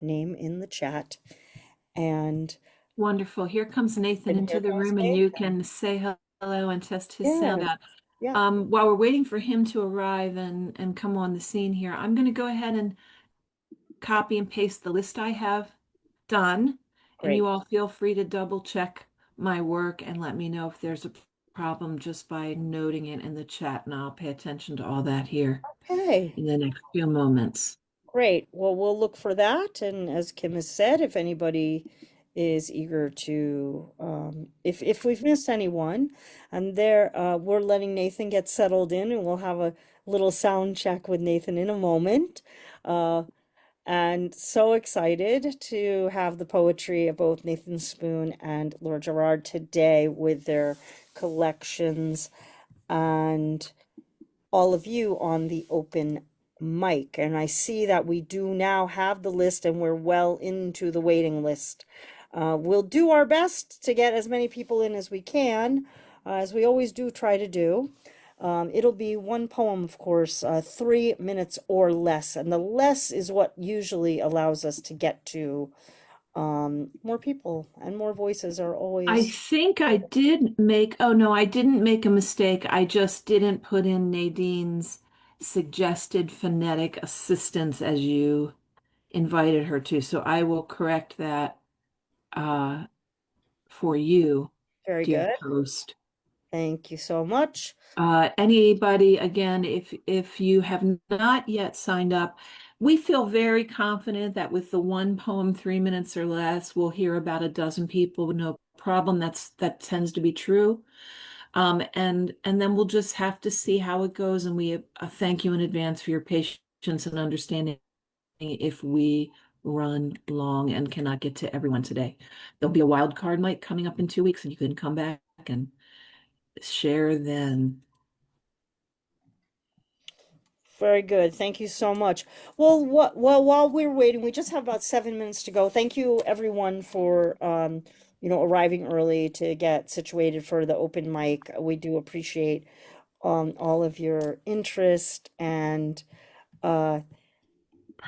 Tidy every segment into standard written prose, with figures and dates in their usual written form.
name in the chat. And Wonderful. Here comes Nathan into here the comes room, and you Nathan. can say hello and test his sound Yeah, out. yeah, While we're waiting for him to arrive and come on the scene here, I'm going to go ahead and copy and paste the list I have done, and great. you all feel free to double check my work and let me know if there's a problem just by noting it in the chat, and I'll pay attention to all that here Okay, in the next few moments. great. Well, we'll look for that. And as Kim has said, if anybody is eager to, if we've missed anyone, and there, we're letting Nathan get settled in, and we'll have a little sound check with Nathan in a moment. Uh, And so excited to have the poetry of both Nathan Spoon and Lord Gerard today with their collections and all of you on the open mic. And I see that we do now have the list and we're well into the waiting list. We'll do our best to get as many people in as we can, as we always do try to do. It'll be one poem, of course, 3 minutes or less. And the less is what usually allows us to get to more people, and more voices are I always. think I did make, oh no, I didn't make a mistake. I just didn't put in Nadine's suggested phonetic assistance as you invited her to. So I will correct that uh, for you, Very dear good. host. Thank you so much. Anybody, again, if you have not yet signed up, we feel very confident that with the one poem, 3 minutes or less, we'll hear about a dozen people, no problem. That tends to be true. And then we'll just have to see how it goes. And we thank you in advance for your patience and understanding if we run long and cannot get to everyone today. There'll be a wild card night coming up in 2 weeks, and you can come back and share then. Very good. Thank you so much. Well, while we're waiting, we just have about 7 minutes to go. Thank you everyone for arriving early to get situated for the open mic. We do appreciate all of your interest and uh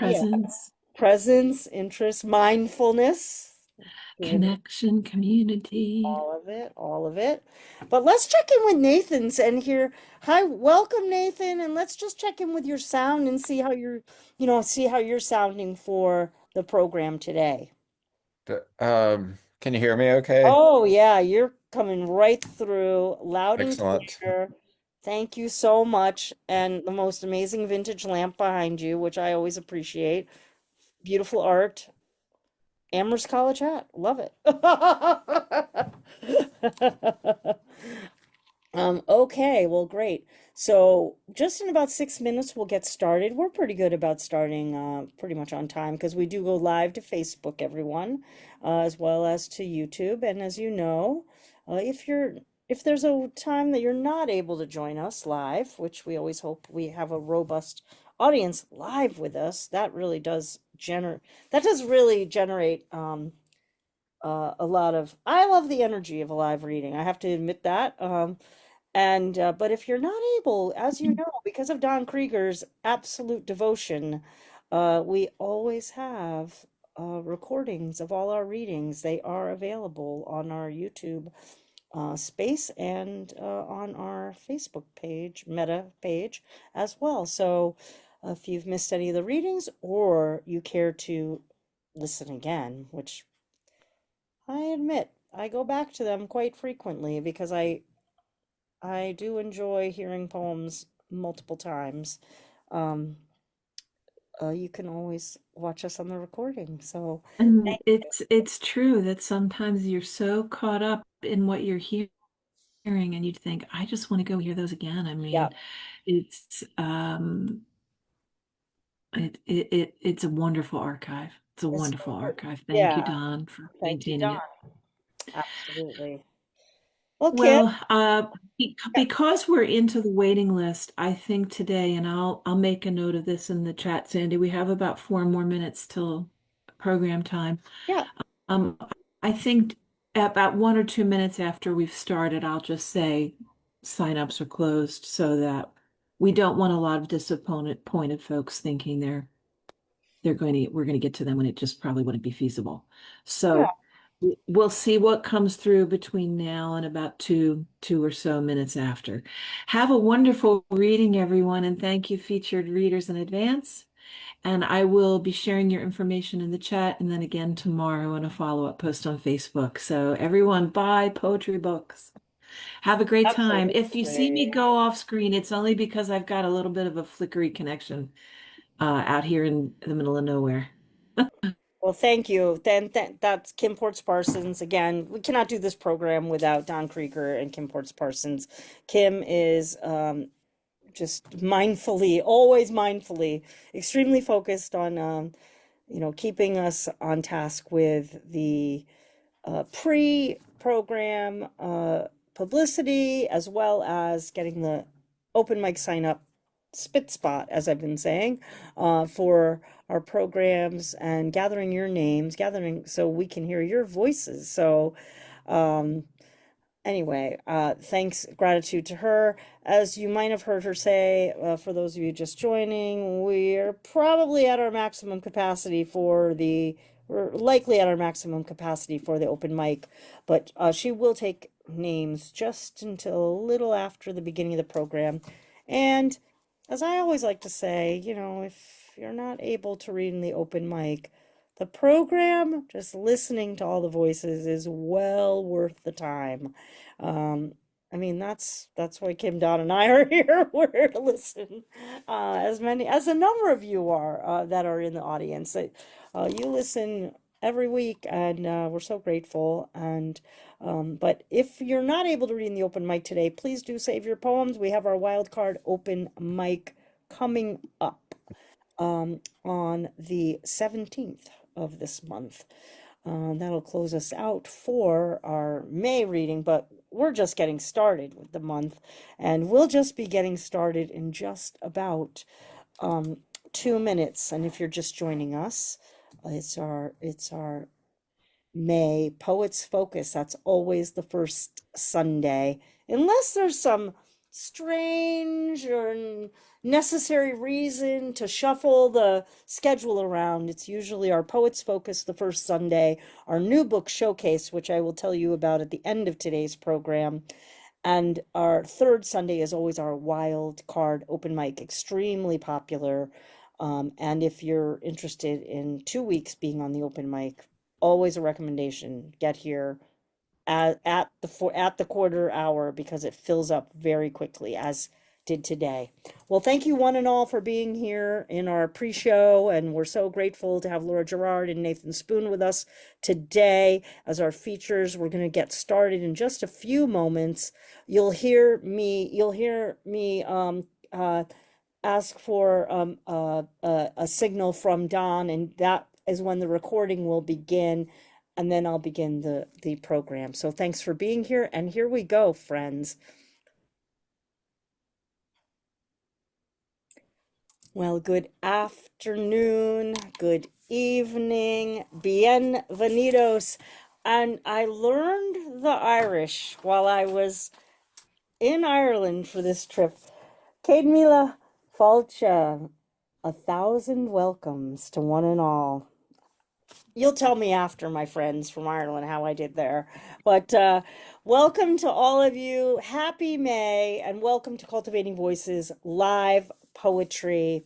yeah, Presence, presence, interest, mindfulness. connection, community. All of it, all of it. But let's check in with Nathan's and hear, hi, welcome Nathan, and let's just check in with your sound and see how see how you're sounding for the program today. Can you hear me okay? Oh yeah, you're coming right through, loud and Excellent. clear. Thank you so much. And the most amazing vintage lamp behind you, which I always appreciate. Beautiful art. Amherst College hat. Love it. Okay, well, great. So just in about 6 minutes, we'll get started. We're pretty good about starting pretty much on time because we do go live to Facebook, everyone, as well as to YouTube. And as you know, if there's a time that you're not able to join us live, which we always hope we have a robust audience live with us, that does really generate a lot of. I love the energy of a live reading. I have to admit that. And but if you're not able, as you know, because of Don Krieger's absolute devotion, we always have recordings of all our readings. They are available on our YouTube space and on our Facebook page, Meta page as well. So if you've missed any of the readings or you care to listen again, which I admit I go back to them quite frequently because I do enjoy hearing poems multiple times. Um, you can always watch us on the recording. So, And it's true that sometimes you're so caught up in what you're hearing and you think, I just want to go hear those again. I yeah, mean, it's it's a wonderful archive. It's a it's wonderful archive. Thank you, yeah. Don, for Thank you, maintaining Don. it. Absolutely. Well, Kim, Well, because we're into the waiting list, I think today, and I'll make a note of this in the chat, Sandy, we have about 4 more minutes till program time. yeah, Um, I think about 1 or 2 minutes after we've started, I'll just say signups are closed so that we don't want a lot of disappointed folks thinking they're we're going to get to them when it just probably wouldn't be feasible. Yeah. So we'll see what comes through between now and about two or so minutes after. Have a wonderful reading, everyone, and thank you, featured readers in advance. And I will be sharing your information in the chat and then again tomorrow in a follow-up post on Facebook. So everyone, buy poetry books. Have a great time. If you see me Absolutely. go off screen, it's only because I've got a little bit of a flickery connection out here in the middle of nowhere. Well, thank you. Then that's Kim Ports Parsons. Again, we cannot do this program without Don Krieger and Kim Ports Parsons. Kim is just mindfully, always mindfully, extremely focused on keeping us on task with the pre-program publicity, as well as getting the open mic sign up spit spot, as I've been saying, for our programs and gathering your names, gathering so we can hear your voices. So, um, anyway, thanks, gratitude to her. As you might have heard her say, for those of you just joining, we're probably at our maximum capacity we're likely at our maximum capacity for the open mic, but she will take names just until a little after the beginning of the program. And as I always like to say, if you're not able to read in the open mic, the program, just listening to all the voices is well worth the time. Um, I mean, that's why Kim, Don, and I are here. We're here to listen. As a number of you are that are in the audience. You listen every week, and we're so grateful. And but if you're not able to read in the open mic today, please do save your poems. We have our wild card open mic coming up on the 17th of this month. That'll close us out for our May reading, but we're just getting started with the month, and we'll just be getting started in just about 2 minutes. And if you're just joining us, it's our May Poets Focus. That's always the first Sunday, unless there's some strange or necessary reason to shuffle the schedule around. It's usually our Poets Focus the first Sunday, our new book showcase, which I will tell you about at the end of today's program. And our third Sunday is always our wild card open mic, extremely popular. And if you're interested in 2 weeks being on the open mic, always a recommendation. Get here at the quarter hour because it fills up very quickly, as did today. Well, thank you one and all for being here in our pre-show, and we're so grateful to have Laura Gerard and Nathan Spoon with us today as our features. We're going to get started in just a few moments. You'll hear me ask for a signal from Don, and that is when the recording will begin, and then I'll begin the program. So thanks for being here, and here we go, friends. Well, good afternoon, good evening, bienvenidos. And I learned the Irish while I was in Ireland for this trip. Céad Míle Fáilte, 1,000 welcomes to one and all. You'll tell me after, my friends from Ireland, how I did there. But welcome to all of you. Happy May, and welcome to Cultivating Voices live poetry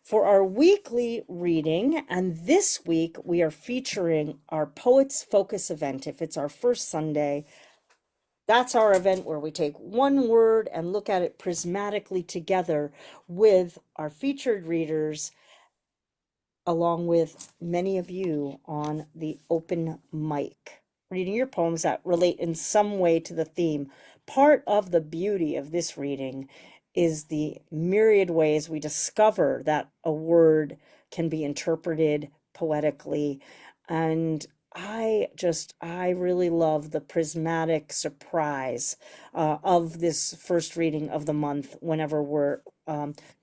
for our weekly reading. And this week we are featuring our Poets Focus event. If it's our first Sunday, that's our event where we take one word and look at it prismatically together with our featured readers, along with many of you on the open mic, reading your poems that relate in some way to the theme. Part of the beauty of this reading is the myriad ways we discover that a word can be interpreted poetically. And I really love the prismatic surprise of this first reading of the month whenever we're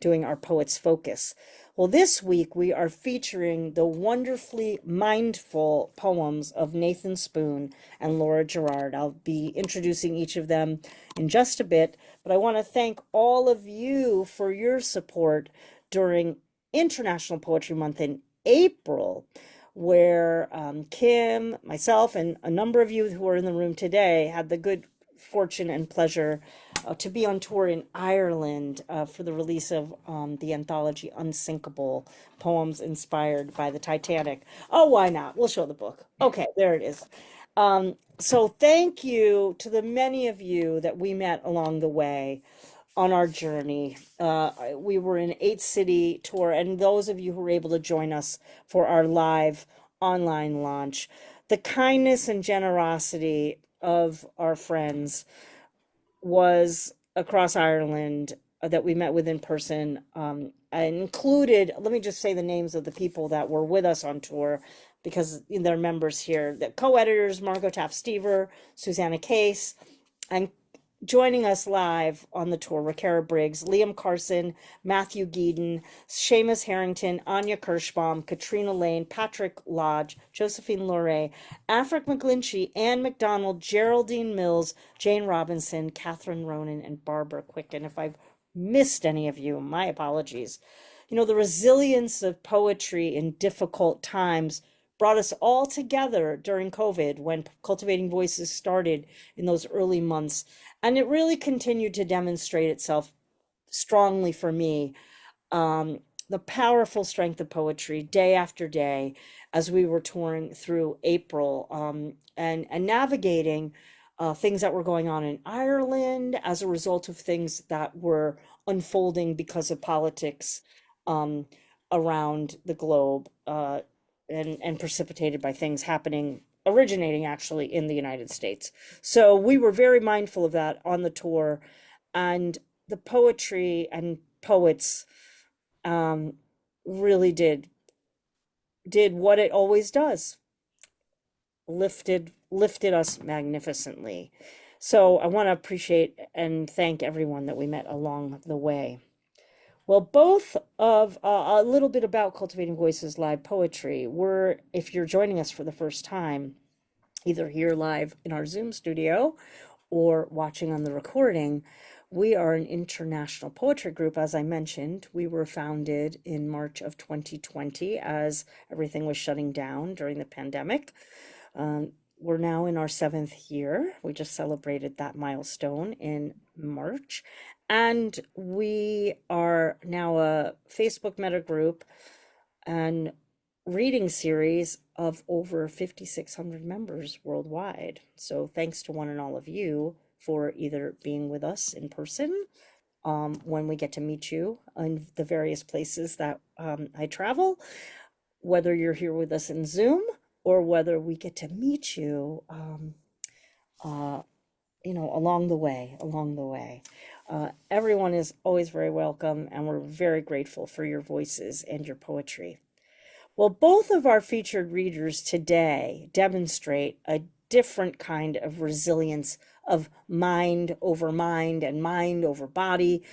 doing our Poets Focus. Well, this week we are featuring the wonderfully mindful poems of Nathan Spoon and Laura Gerard. I'll be introducing each of them in just a bit, but I want to thank all of you for your support during International Poetry Month in April, where Kim, myself, and a number of you who are in the room today had the good fortune and pleasure to be on tour in Ireland for the release of the anthology Unsinkable, poems inspired by the Titanic. Oh, why not? We'll show the book. Okay, there it is. So thank you to the many of you that we met along the way on our journey. We were an 8-city tour, and those of you who were able to join us for our live online launch, the kindness and generosity of our friends was across Ireland that we met with in person, and included, let me just say the names of the people that were with us on tour because they're members here. The co-editors, Margot Taft-Stever, Susanna Case, and joining us live on the tour, Rakara Briggs, Liam Carson, Matthew Geeden, Seamus Harrington, Anya Kirschbaum, Katrina Lane, Patrick Lodge, Josephine Loray, Afric McGlinchey, Ann McDonald, Geraldine Mills, Jane Robinson, Catherine Ronan, and Barbara Quicken. If I've missed any of you, my apologies. You know, the resilience of poetry in difficult times brought us all together during COVID when Cultivating Voices started in those early months. And it really continued to demonstrate itself strongly for me, the powerful strength of poetry day after day as we were touring through April, and navigating things that were going on in Ireland as a result of things that were unfolding because of politics around the globe, and precipitated by things happening, originating actually in the United States. So we were very mindful of that on the tour, and the poetry and poets really did what it always does, lifted us magnificently. So I want to appreciate and thank everyone that we met along the way. Well, both of a little bit about Cultivating Voices live poetry. If you're joining us for the first time, either here live in our Zoom studio or watching on the recording, we are an international poetry group. As I mentioned, we were founded in March of 2020 as everything was shutting down during the pandemic. We're now in our 7th year. We just celebrated that milestone in March. And we are now a Facebook meta group and reading series of over 5,600 members worldwide. So thanks to one and all of you for either being with us in person, when we get to meet you in the various places that I travel, whether you're here with us in Zoom or whether we get to meet you, along the way. Everyone is always very welcome, and we're very grateful for your voices and your poetry. Well, both of our featured readers today demonstrate a different kind of resilience of mind over mind and mind over body,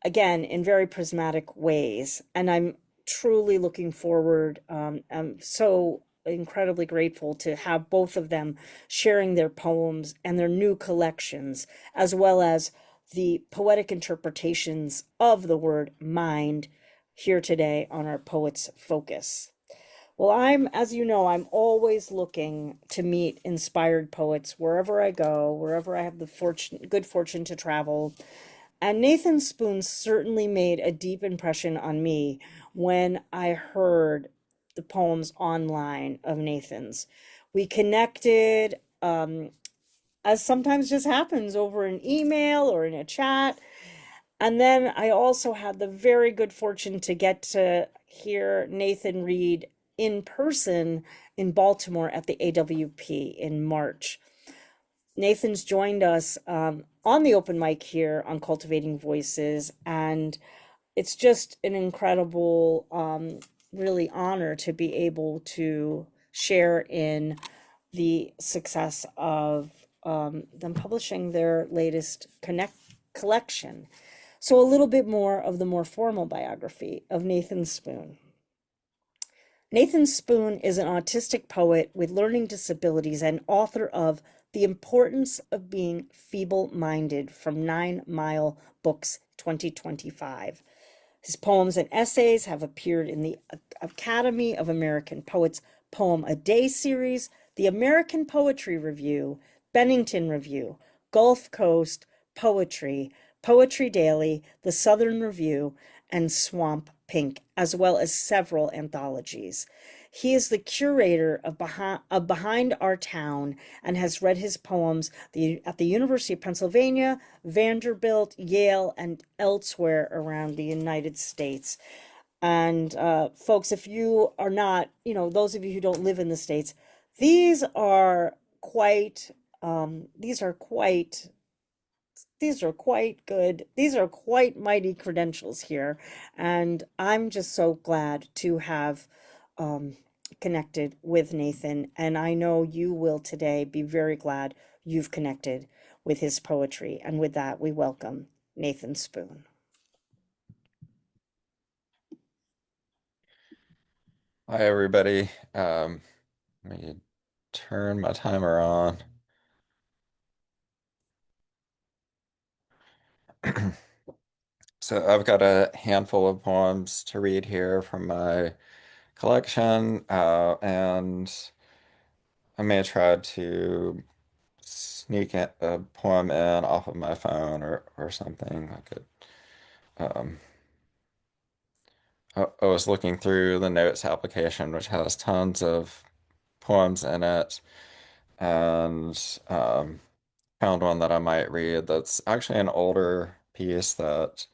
again, in very prismatic ways. And I'm truly looking forward. I'm so incredibly grateful to have both of them sharing their poems and their new collections, as well as the poetic interpretations of the word mind here today on our Poets Focus. Well, as you know, I'm always looking to meet inspired poets wherever I go, wherever I have the good fortune to travel. And Nathan Spoon certainly made a deep impression on me when I heard the poems online of Nathan's. We connected, as sometimes just happens, over an email or in a chat. And then I also had the very good fortune to get to hear Nathan read in person in Baltimore at the AWP in March. Nathan's joined us on the open mic here on Cultivating Voices, and it's just an incredible, really honor to be able to share in the success of them publishing their latest collection. So a little bit more of the more formal biography of Nathan Spoon. Nathan Spoon is an autistic poet with learning disabilities and author of The Importance of Being Feeble-Minded from 9 Mile Books 2025. His poems and essays have appeared in the Academy of American Poets Poem a Day series, the American Poetry Review, Bennington Review, Gulf Coast Poetry, Poetry Daily, the Southern Review, and Swamp Pink, as well as several anthologies. He is the curator of Behind Our Town and has read his poems at the University of Pennsylvania, Vanderbilt, Yale, and elsewhere around the United States. And folks, if you are not, those of you who don't live in the States, these are quite, these are quite these are quite good. These are quite mighty credentials here. And I'm just so glad to have um, connected with Nathan. And I know you will today be very glad you've connected with his poetry. And with that, we welcome Nathan Spoon. Hi, everybody. Let me turn my timer on. So I've got a handful of poems to read here from my collection, and I may try to sneak a poem in off of my phone or something. Um, I was looking through the notes application, which has tons of poems in it, and found one that I might read that's actually an older piece that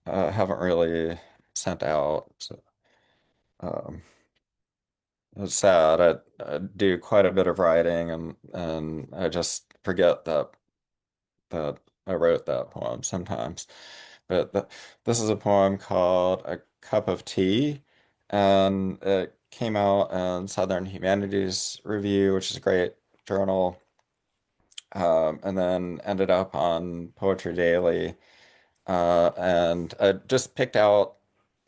I haven't really sent out. So, um, it's sad. I do quite a bit of writing, and I just forget that I wrote that poem sometimes. But this is a poem called A Cup of Tea, and it came out in Southern Humanities Review, which is a great journal, and then ended up on Poetry Daily. And I just picked out,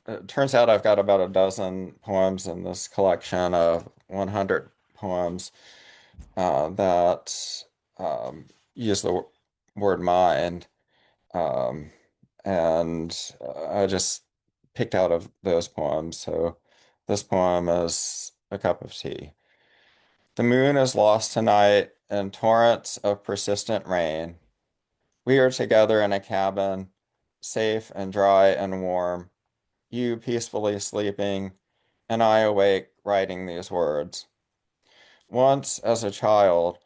it turns out I've got about a dozen poems in this collection of 100 poems that use the word mind. Um, and I just picked out of those poems. So this poem is A Cup of Tea. The moon is lost tonight in torrents of persistent rain. We are together in a cabin, safe and dry and warm, you peacefully sleeping, and I awake writing these words. Once, as a child,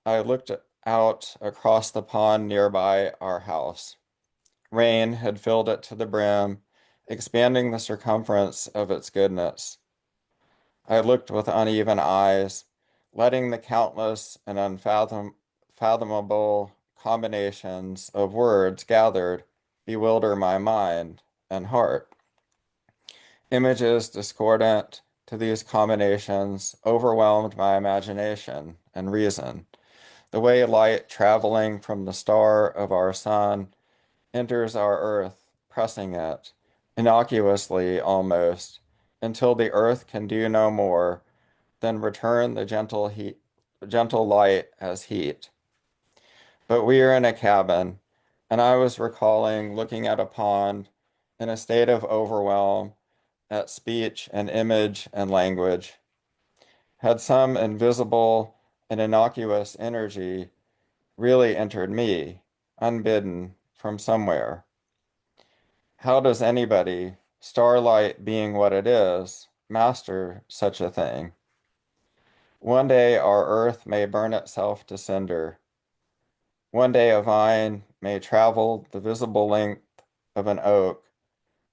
I looked out across the pond nearby our house. Rain had filled it to the brim, expanding the circumference of its goodness. I looked with uneven eyes, letting the countless and unfathomable combinations of words gathered bewilder my mind and heart. Images discordant to these combinations overwhelmed my imagination and reason. The way light traveling from the star of our sun enters our earth, pressing it, innocuously almost, until the earth can do no more than return the gentle light as heat. But we are in a cabin, and I was recalling looking at a pond in a state of overwhelm at speech and image and language. Had some invisible and innocuous energy really entered me, unbidden, from somewhere? How does anybody, starlight being what it is, master such a thing? One day our earth may burn itself to cinder. One day a vine may travel the visible length of an oak,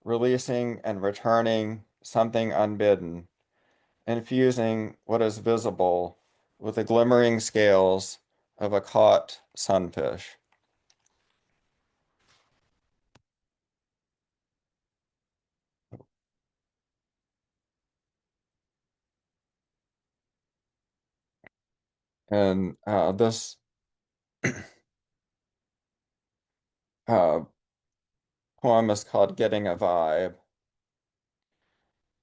releasing and returning something unbidden, infusing what is visible with the glimmering scales of a caught sunfish. And this uh, poem is called Getting a Vibe.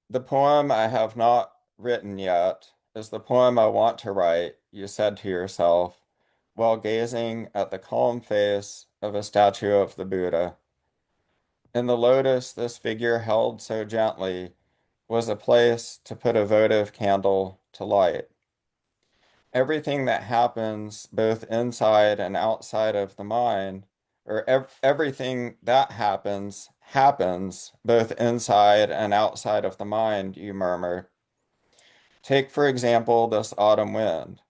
The poem I have not written yet is the poem I want to write, you said to yourself, while gazing at the calm face of a statue of the Buddha. In the lotus this figure held so gently was a place to put a votive candle to light. Everything that happens both inside and outside of the mind, or everything that happens both inside and outside of the mind, you murmured. Take, for example, this autumn wind.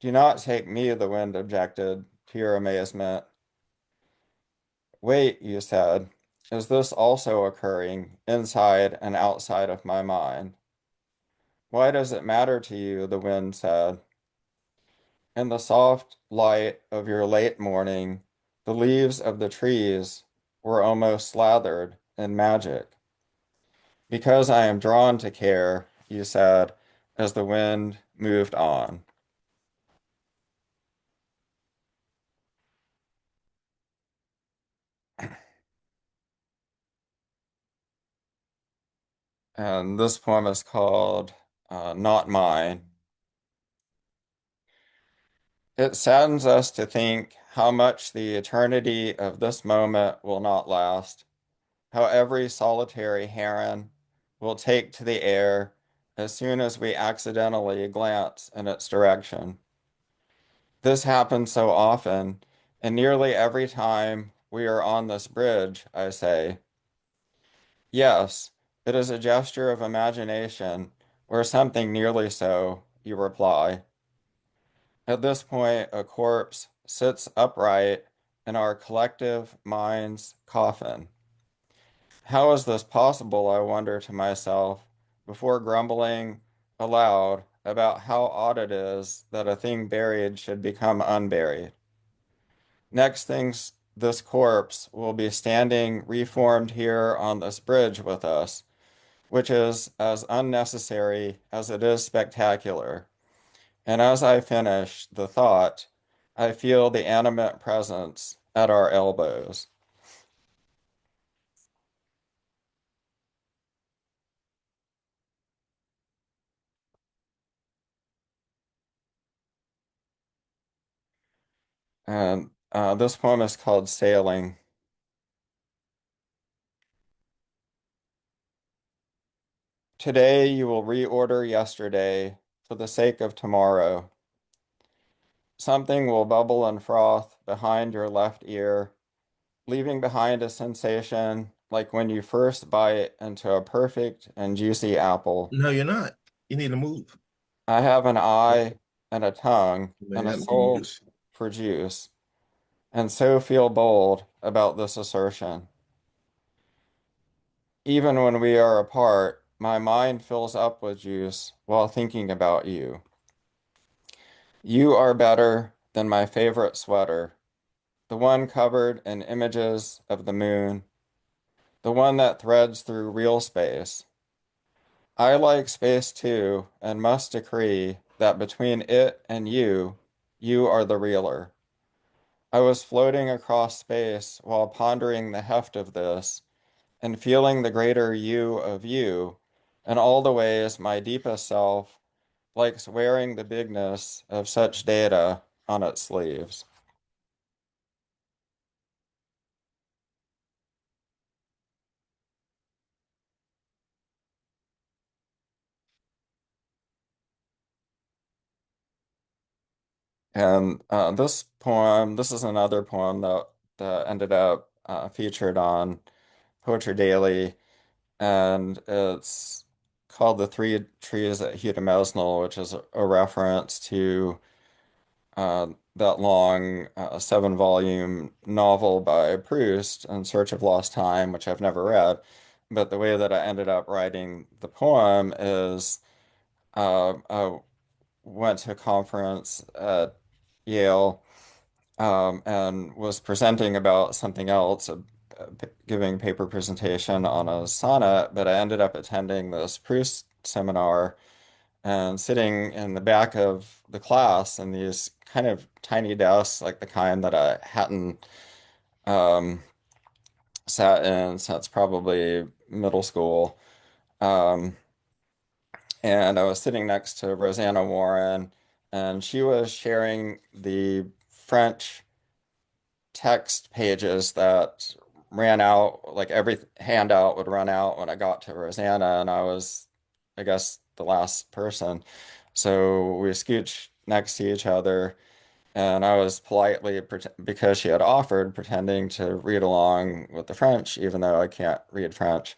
Do not take me, the wind objected, to your amazement. Wait, you said, is this also occurring inside and outside of my mind? Why does it matter to you? The wind said. In the soft light of your late morning, the leaves of the trees were almost slathered in magic. Because I am drawn to care, you said, as the wind moved on. And this poem is called Not Mine. It saddens us to think how much the eternity of this moment will not last, how every solitary heron will take to the air as soon as we accidentally glance in its direction. This happens so often, and nearly every time we are on this bridge, I say. Yes, it is a gesture of imagination, or something nearly so, you reply. At this point, a corpse sits upright in our collective mind's coffin. How is this possible, I wonder to myself, before grumbling aloud about how odd it is that a thing buried should become unburied. Next things, this corpse will be standing reformed here on this bridge with us, which is as unnecessary as it is spectacular. And as I finish the thought, I feel the animate presence at our elbows. And this poem is called Sailing. Today you will reorder yesterday for the sake of tomorrow. Something will bubble and froth behind your left ear, leaving behind a sensation like when you first bite into a perfect and juicy apple. No, you're not. You need to move. I have an eye and a tongue and a Man, soul for juice, and so feel bold about this assertion. Even when we are apart, my mind fills up with juice while thinking about you. You are better than my favorite sweater, the one covered in images of the moon, the one that threads through real space. I like space too, and must decree that between it and you are the realer. I was floating across space while pondering the heft of this and feeling the greater you of you, and all the ways my deepest self likes wearing the bigness of such data on its sleeves. And this is another poem that ended up featured on Poetry Daily, and it's called The Three Trees at Mesnil, which is a reference to that long seven-volume novel by Proust, In Search of Lost Time, which I've never read. But the way that I ended up writing the poem is I went to a conference at Yale and was presenting about something else, giving a paper presentation on a sonnet, but I ended up attending this Proust seminar and sitting in the back of the class in these kind of tiny desks, like the kind that I hadn't um, sat in since probably middle school. Um, and I was sitting next to Rosanna Warren, and she was sharing the French text pages that ran out, like every handout would run out when I got to Rosanna, and I was, I guess, the last person. So we scooched next to each other, and I was politely, because she had offered, pretending to read along with the French, even though I can't read French.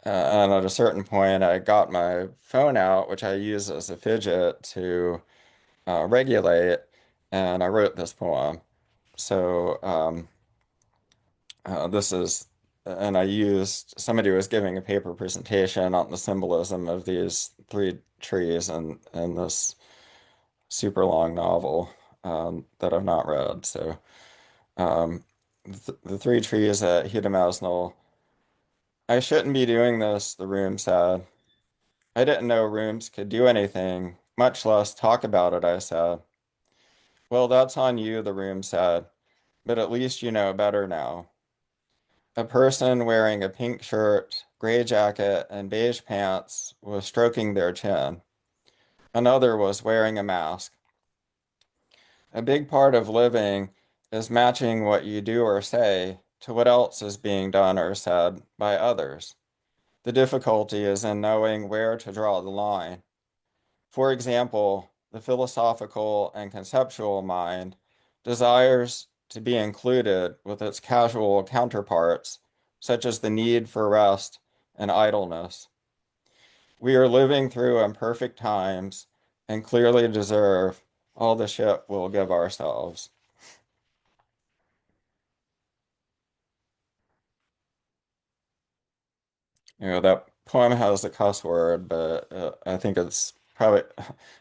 And at a certain point, I got my phone out, which I use as a fidget to regulate, and I wrote this poem. So this is, and I used, somebody was giving a paper presentation on the symbolism of these three trees and this super long novel that I've not read. So the three trees at Hidemesnil. I shouldn't be doing this, the room said. I didn't know rooms could do anything, much less talk about it, I said. Well, that's on you, the room said, but at least you know better now. A person wearing a pink shirt, gray jacket, and beige pants was stroking their chin. Another was wearing a mask. A big part of living is matching what you do or say to what else is being done or said by others. The difficulty is in knowing where to draw the line. For example, the philosophical and conceptual mind desires to be included with its casual counterparts, such as the need for rest and idleness. We are living through imperfect times and clearly deserve all the shit we'll give ourselves. You know, that poem has a cuss word, but I think it's probably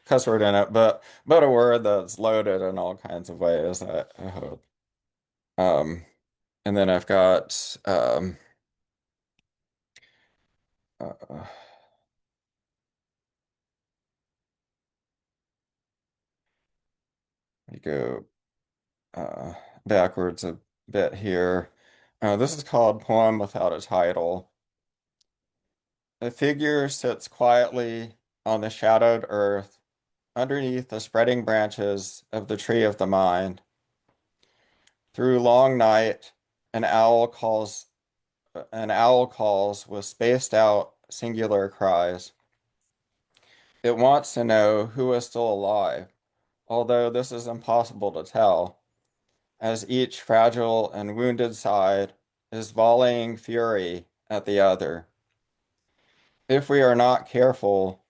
cuss word in it, but a word that's loaded in all kinds of ways, I hope. Um, and then I've got uh, you go uh, backwards a bit here. This is called Poem Without a Title. A figure sits quietly on the shadowed earth underneath the spreading branches of the tree of the mind. Through long night, an owl calls with spaced out singular cries. It wants to know who is still alive, although this is impossible to tell, as each fragile and wounded side is volleying fury at the other. If we are not careful,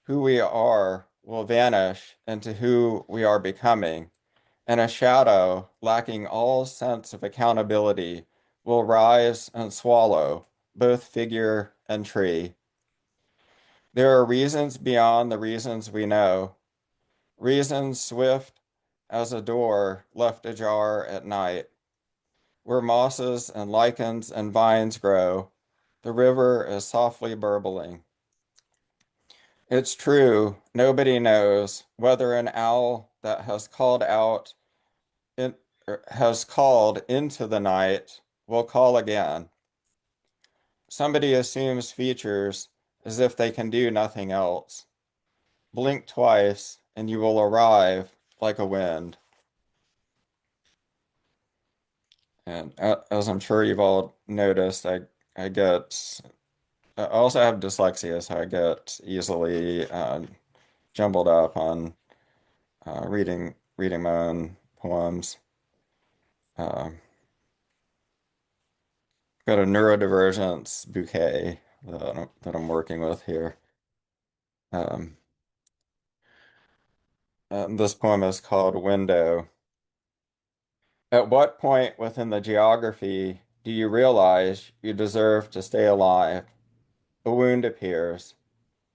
who we are will vanish into who we are becoming, and a shadow lacking all sense of accountability will rise and swallow both figure and tree. There are reasons beyond the reasons we know, reasons swift as a door left ajar at night, where mosses and lichens and vines grow. The river is softly burbling. It's true, nobody knows whether an owl that in, has called into the night will call again. Somebody assumes features as if they can do nothing else. Blink twice and you will arrive like a wind. And as I'm sure you've all noticed, I also have dyslexia, so I get easily jumbled up on reading my own poems. Uh, got a neurodivergence bouquet that I'm working with here. Um, this poem is called Window. At what point within the geography do you realize you deserve to stay alive? A wound appears.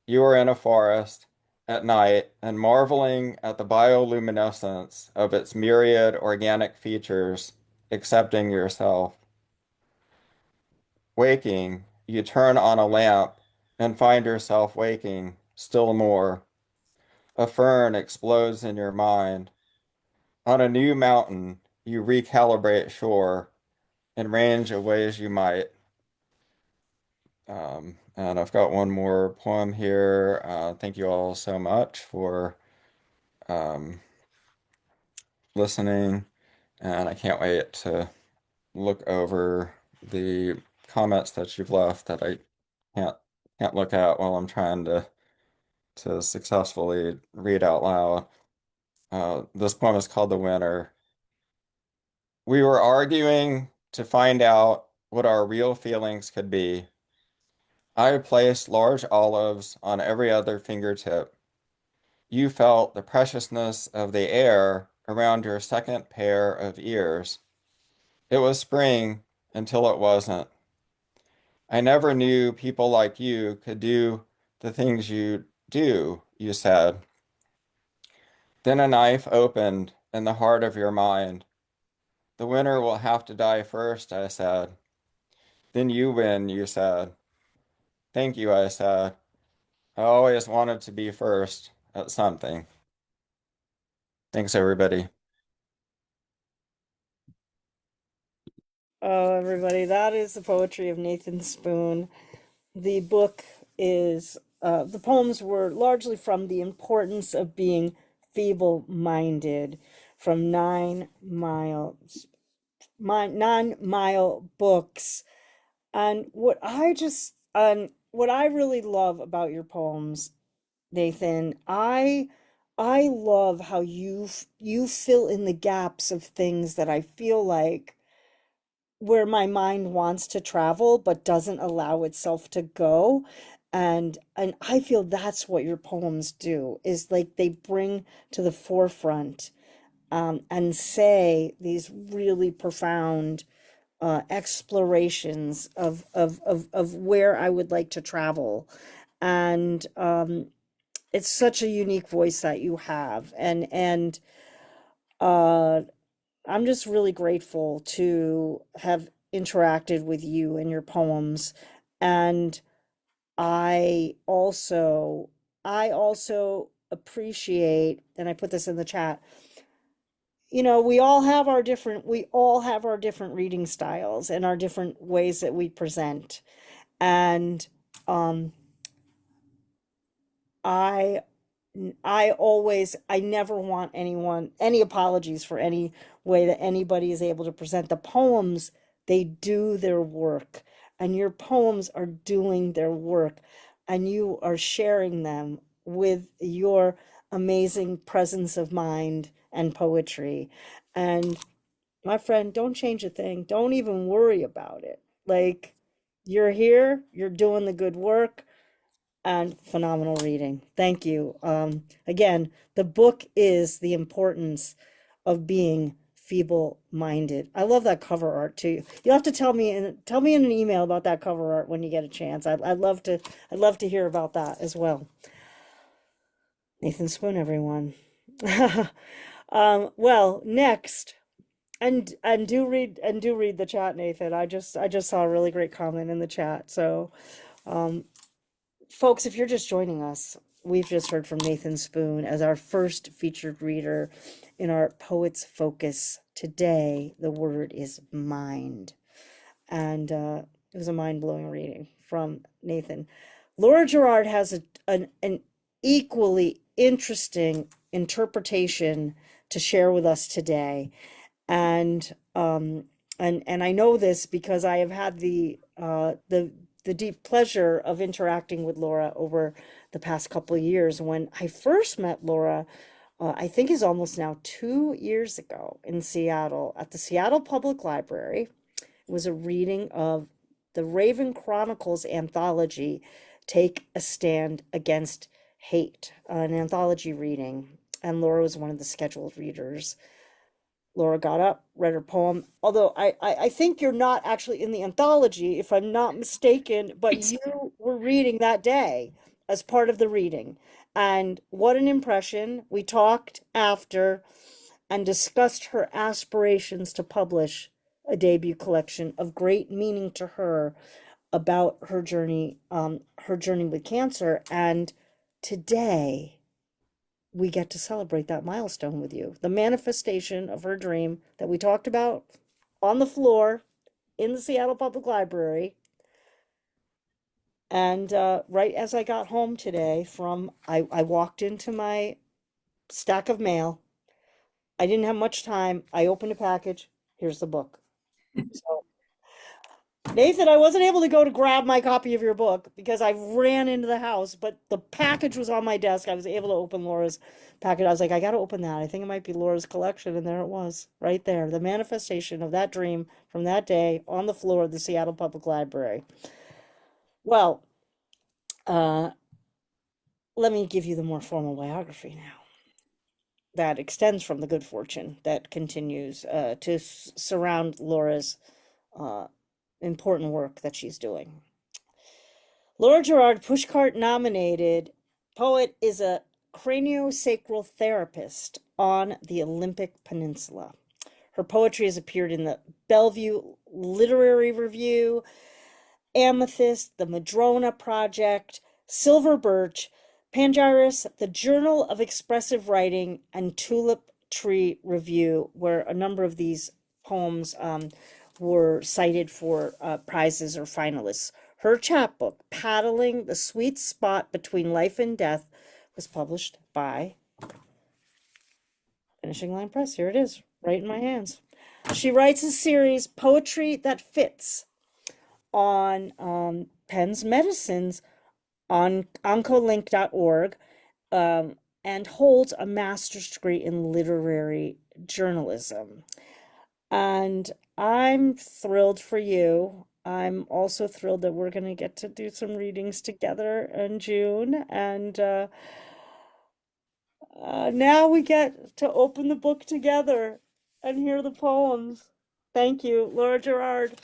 You are in a forest at night and marveling at the bioluminescence of its myriad organic features, accepting yourself. Waking, you turn on a lamp and find yourself waking still more. A fern explodes in your mind. On a new mountain, you recalibrate shore in range of ways you might. And I've got one more poem here. Thank you all so much for um, listening, and I can't wait to look over the comments that you've left that I can't look at while I'm trying to successfully read out loud. This poem is called The Winner. We were arguing to find out what our real feelings could be. I placed large olives on every other fingertip. You felt the preciousness of the air around your second pair of ears. It was spring until it wasn't. I never knew people like you could do the things you do, you said. Then a knife opened in the heart of your mind. The winner will have to die first, I said. Then you win, you said. Thank you, I said. I always wanted to be first at something. Thanks, everybody. Oh, everybody, that is the poetry of Nathan Spoon. The book is, the poems were largely from The Importance of Being Feeble-Minded from 9 Mile Books. And what I really love about your poems, Nathan, I love how you fill in the gaps of things that I feel like where my mind wants to travel but doesn't allow itself to go. And I feel that's what your poems do, is like they bring to the forefront and say these really profound explorations of where I would like to travel. And it's such a unique voice that you have. And uh, I'm just really grateful to have interacted with you and your poems. And I also, I also appreciate, and I put this in the chat, we all have our different reading styles and our different ways that we present. And um, I I never want any apologies for any way that anybody is able to present the poems. They do their work, and your poems are doing their work, and you are sharing them with your amazing presence of mind and poetry. And my friend, don't change a thing. Don't even worry about it. Like, you're here, you're doing the good work and phenomenal reading. Thank you. Again, the book is The Importance of Being Feeble-Minded. I love that cover art too. You'll have to tell me in an email about that cover art when you get a chance. I'd love to hear about that as well. Nathan Spoon, everyone. Well, next, do read the chat, Nathan. I just saw a really great comment in the chat. So, um, folks, if you're just joining us, we've just heard from Nathan Spoon as our first featured reader in our Poets Focus. Today, the word is mind. And it was a mind-blowing reading from Nathan. Laura Gerard has an equally interesting interpretation to share with us today. And I know this because I have had the deep pleasure of interacting with Laura over the past couple of years. When I first met Laura, I think is almost now 2 years ago in Seattle at the Seattle Public Library. It was a reading of the Raven Chronicles anthology, Take a Stand Against Hate, an anthology reading. And Laura was one of the scheduled readers. Laura got up, read her poem. Although I think you're not actually in the anthology, if I'm not mistaken, but you were reading that day as part of the reading. And what an impression. We talked after and discussed her aspirations to publish a debut collection of great meaning to her about her journey with cancer. And today, we get to celebrate that milestone with you. The manifestation of her dream that we talked about on the floor in the Seattle Public Library. And right as I got home today I walked into my stack of mail. I didn't have much time. I opened a package. Here's the book. So Nathan, I wasn't able to go to grab my copy of your book because I ran into the house, but the package was on my desk. I was able to open Laura's package. I was like, I got to open that. I think it might be Laura's collection. And there it was, right there. The manifestation of that dream from that day on the floor of the Seattle Public Library. Well, uh, let me give you the more formal biography now that extends from the good fortune that continues to surround Laura's important work that she's doing. Laura Gerard, Pushcart nominated poet, is a craniosacral therapist on the Olympic Peninsula. Her poetry has appeared in the Bellevue Literary Review, Amethyst, the Madrona Project, Silver Birch, Pangyris, the Journal of Expressive Writing, and Tulip Tree Review, where a number of these poems were cited for prizes or finalists. Her chapbook, Paddling the Sweet Spot Between Life and Death, was published by Finishing Line Press. Here it is, right in my hands. She writes a series, Poetry That Fits, on Penn's Medicines on oncolink.org, and holds a master's degree in literary journalism. And I'm thrilled for you. I'm also thrilled that we're going to get to do some readings together in June. And now we get to open the book together and hear the poems. Thank you, Laura Gerard.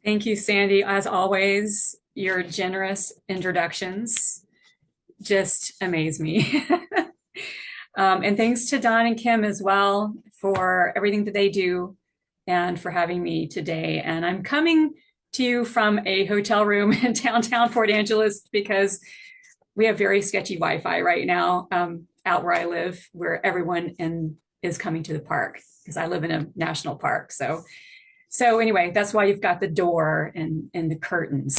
Thank you, Sandy. As always, your generous introductions just amaze me. And thanks to Don and Kim as well for everything that they do and for having me today. And I'm coming to you from a hotel room in downtown Fort Angeles because we have very sketchy Wi-Fi right now out where I live, where everyone is coming to the park because I live in a national park. So anyway, that's why you've got the door and the curtains.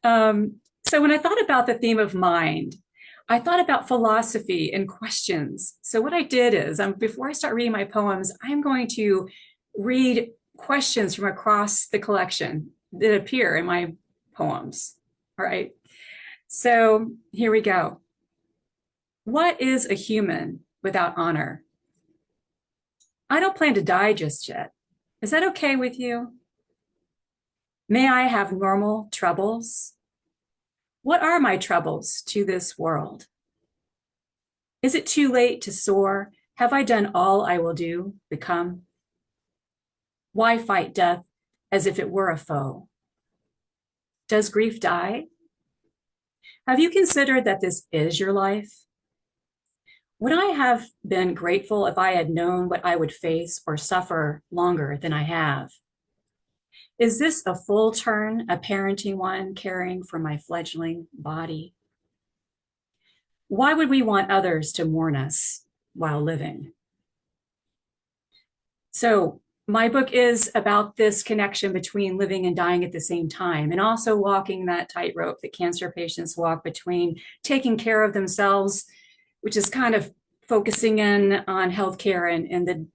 So when I thought about the theme of mind, I thought about philosophy and questions. So what I did is, before I start reading my poems, I'm going to read questions from across the collection that appear in my poems. All right. So here we go. What is a human without honor? I don't plan to die just yet. Is that okay with you? May I have normal troubles? What are my troubles to this world? Is it too late to soar? Have I done all I will do, become? Why fight death as if it were a foe? Does grief die? Have you considered that this is your life? Would I have been grateful if I had known what I would face or suffer longer than I have? Is this a full turn, a parenting one, caring for my fledgling body? Why would we want others to mourn us while living? So my book is about this connection between living and dying at the same time, and also walking that tightrope that cancer patients walk between taking care of themselves, which is kind of focusing in on healthcare and the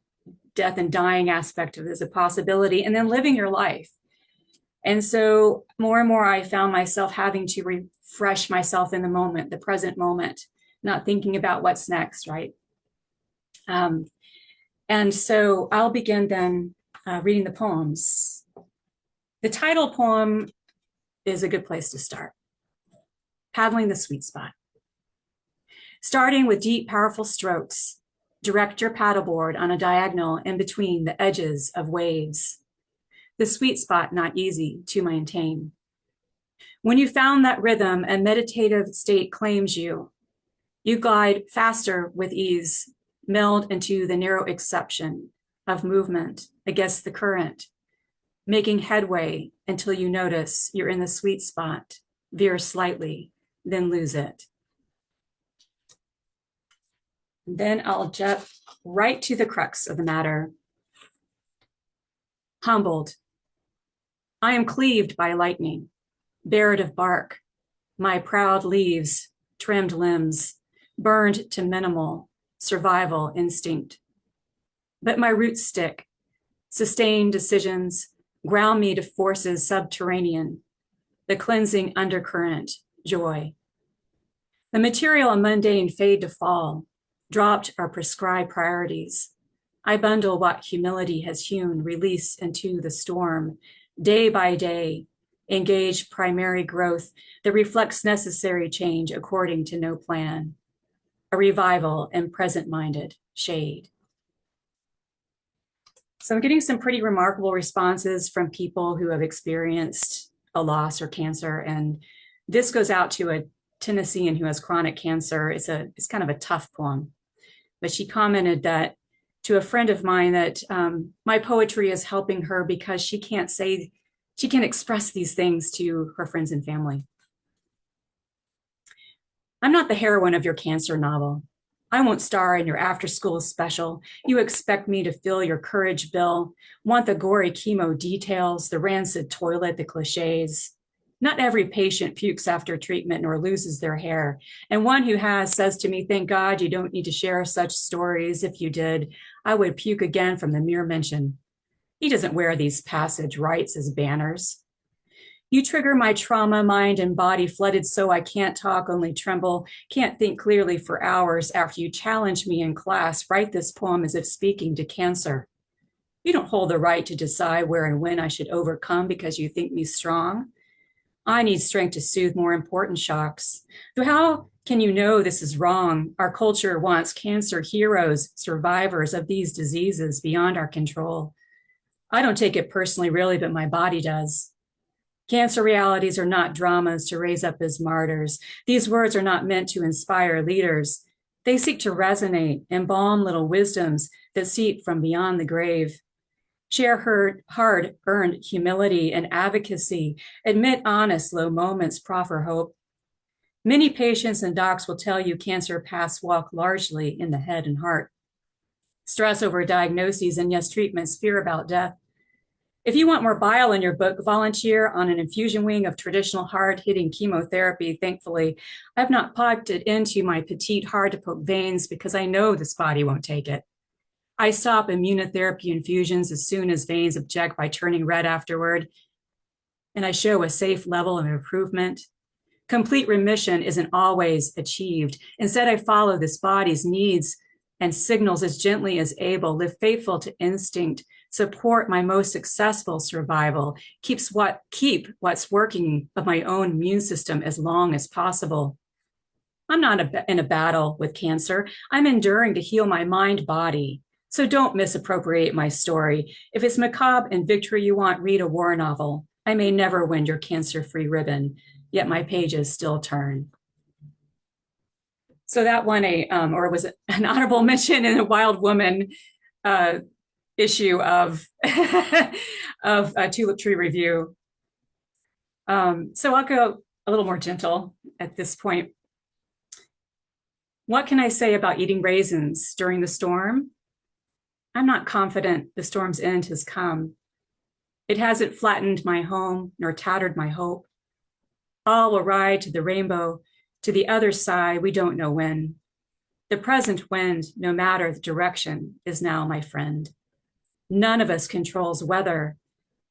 death and dying aspect of it as a possibility, and then living your life. And so more and more, I found myself having to refresh myself in the moment, the present moment, not thinking about what's next, right? And so I'll begin then reading the poems. The title poem is a good place to start. Paddling the Sweet Spot. Starting with deep, powerful strokes, direct your paddleboard on a diagonal in between the edges of waves. The sweet spot not easy to maintain. When you found that rhythm, a meditative state claims you. You glide faster with ease, meld into the narrow exception of movement against the current, making headway until you notice you're in the sweet spot, veer slightly, then lose it. And then I'll jump right to the crux of the matter. Humbled. I am cleaved by lightning, bared of bark, my proud leaves, trimmed limbs, burned to minimal survival instinct. But my roots stick, Sustained decisions ground me to forces subterranean, the cleansing undercurrent, joy. The material and mundane fade to fall, dropped our prescribed priorities. I bundle what humility has hewn, release into the storm, day by day, engage primary growth that reflects necessary change according to no plan, a revival and present-minded shade. So I'm getting some pretty remarkable responses from people who have experienced a loss or cancer. And this goes out to a Tennessean who has chronic cancer. It's kind of a tough poem, but she commented that to a friend of mine that my poetry is helping her because she can't express these things to her friends and family. I'm not the heroine of your cancer novel. I won't star in your after-school special. You expect me to fill your courage bill, want the gory chemo details, the rancid toilet, the cliches. Not every patient pukes after treatment nor loses their hair. And one who has says to me, thank God you don't need to share such stories. If you did, I would puke again from the mere mention. He doesn't wear these passage rites as banners. You trigger my trauma, mind and body flooded so I can't talk, only tremble, can't think clearly for hours after you challenge me in class, write this poem as if speaking to cancer. You don't hold the right to decide where and when I should overcome because you think me strong. I need strength to soothe more important shocks. So how can you know this is wrong? Our culture wants cancer heroes, survivors of these diseases beyond our control. I don't take it personally, really, but my body does. Cancer realities are not dramas to raise up as martyrs. These words are not meant to inspire leaders. They seek to resonate, embalm little wisdoms that seep from beyond the grave. Share her hard-earned humility and advocacy. Admit honest, low moments, proffer hope. Many patients and docs will tell you cancer paths walk largely in the head and heart. Stress over diagnoses and yes, treatments, fear about death. If you want more bile in your book, volunteer on an infusion wing of traditional hard-hitting chemotherapy. Thankfully, I've not piped it into my petite, hard-to-poke veins because I know this body won't take it. I stop immunotherapy infusions as soon as veins object by turning red afterward, and I show a safe level of improvement. Complete remission isn't always achieved. Instead, I follow this body's needs and signals as gently as able, live faithful to instinct, support my most successful survival, keep what's working of my own immune system as long as possible. I'm not in a battle with cancer. I'm enduring to heal my mind body. So don't misappropriate my story. If it's macabre and victory you want, read a war novel. I may never win your cancer-free ribbon, yet my pages still turn. So that won or was an honorable mention in a Wild Woman issue of Tulip Tree Review. So I'll go a little more gentle at this point. What can I say about eating raisins during the storm? I'm not confident the storm's end has come. It hasn't flattened my home nor tattered my hope. All will ride to the rainbow, to the other side, we don't know when. The present wind, no matter the direction, is now my friend. None of us controls weather,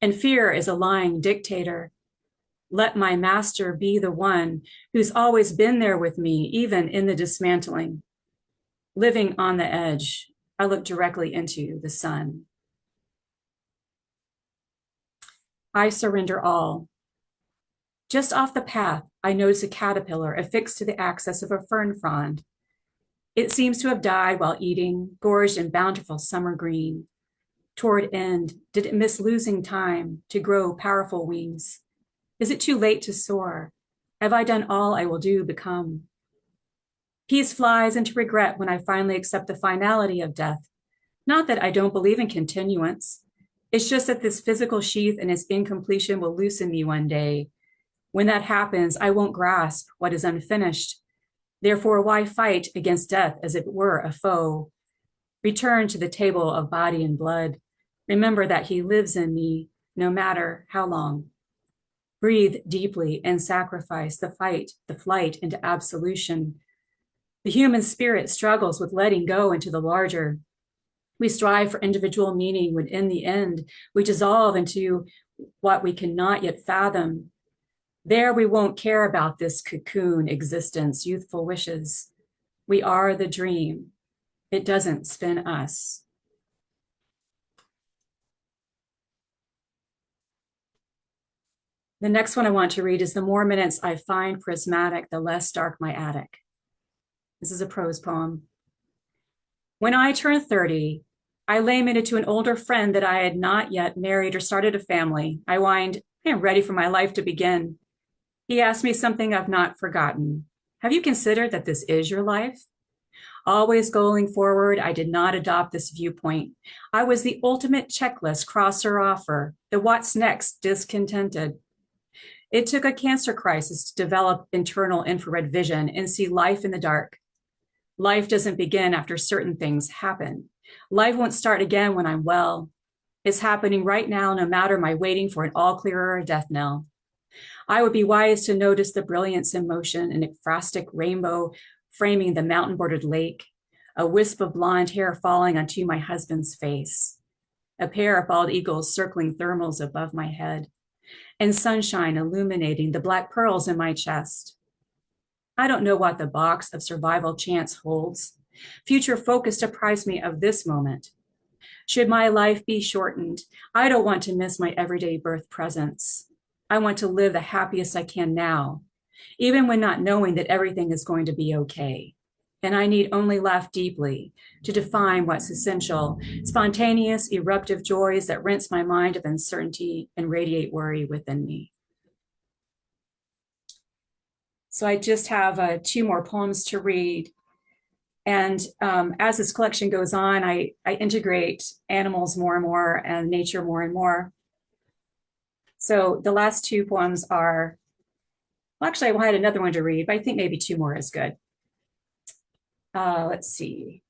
and fear is a lying dictator. Let my master be the one who's always been there with me, even in the dismantling. Living on the edge, I look directly into the sun. I surrender all. Just off the path, I notice a caterpillar affixed to the axis of a fern frond. It seems to have died while eating, gorged in bountiful summer green. Toward end, did it miss losing time to grow powerful wings? Is it too late to soar? Have I done all I will do become? Peace flies into regret when I finally accept the finality of death. Not that I don't believe in continuance. It's just that this physical sheath and its incompletion will loosen me one day. When that happens, I won't grasp what is unfinished. Therefore, why fight against death as if it were a foe? Return to the table of body and blood. Remember that he lives in me, no matter how long. Breathe deeply and sacrifice the flight into absolution. The human spirit struggles with letting go into the larger. We strive for individual meaning when in the end, we dissolve into what we cannot yet fathom. There we won't care about this cocoon existence, youthful wishes. We are the dream. It doesn't spin us. The next one I want to read is "The more minutes I find prismatic, the less dark my attic." This is a prose poem. When I turned 30, I lamented to an older friend that I had not yet married or started a family. I whined, "I am ready for my life to begin." He asked me something I've not forgotten. "Have you considered that this is your life?" Always going forward, I did not adopt this viewpoint. I was the ultimate checklist crosser offer, the what's next discontented. It took a cancer crisis to develop internal infrared vision and see life in the dark. Life doesn't begin after certain things happen. Life won't start again when I'm well. It's happening right now, no matter my waiting for an all clear or a death knell. I would be wise to notice the brilliance in motion, an ekphrastic rainbow framing the mountain-bordered lake, a wisp of blonde hair falling onto my husband's face, a pair of bald eagles circling thermals above my head, and sunshine illuminating the black pearls in my chest. I don't know what the box of survival chance holds. Future focus deprives me of this moment. Should my life be shortened, I don't want to miss my everyday birth presence. I want to live the happiest I can now, even when not knowing that everything is going to be okay. And I need only laugh deeply to define what's essential, spontaneous, eruptive joys that rinse my mind of uncertainty and radiate worry within me. So I just have 2 more poems to read. And as this collection goes on, I integrate animals more and more and nature more and more. So the last 2 poems are, well, actually, I had another one to read, but I think maybe 2 more is good. Let's see.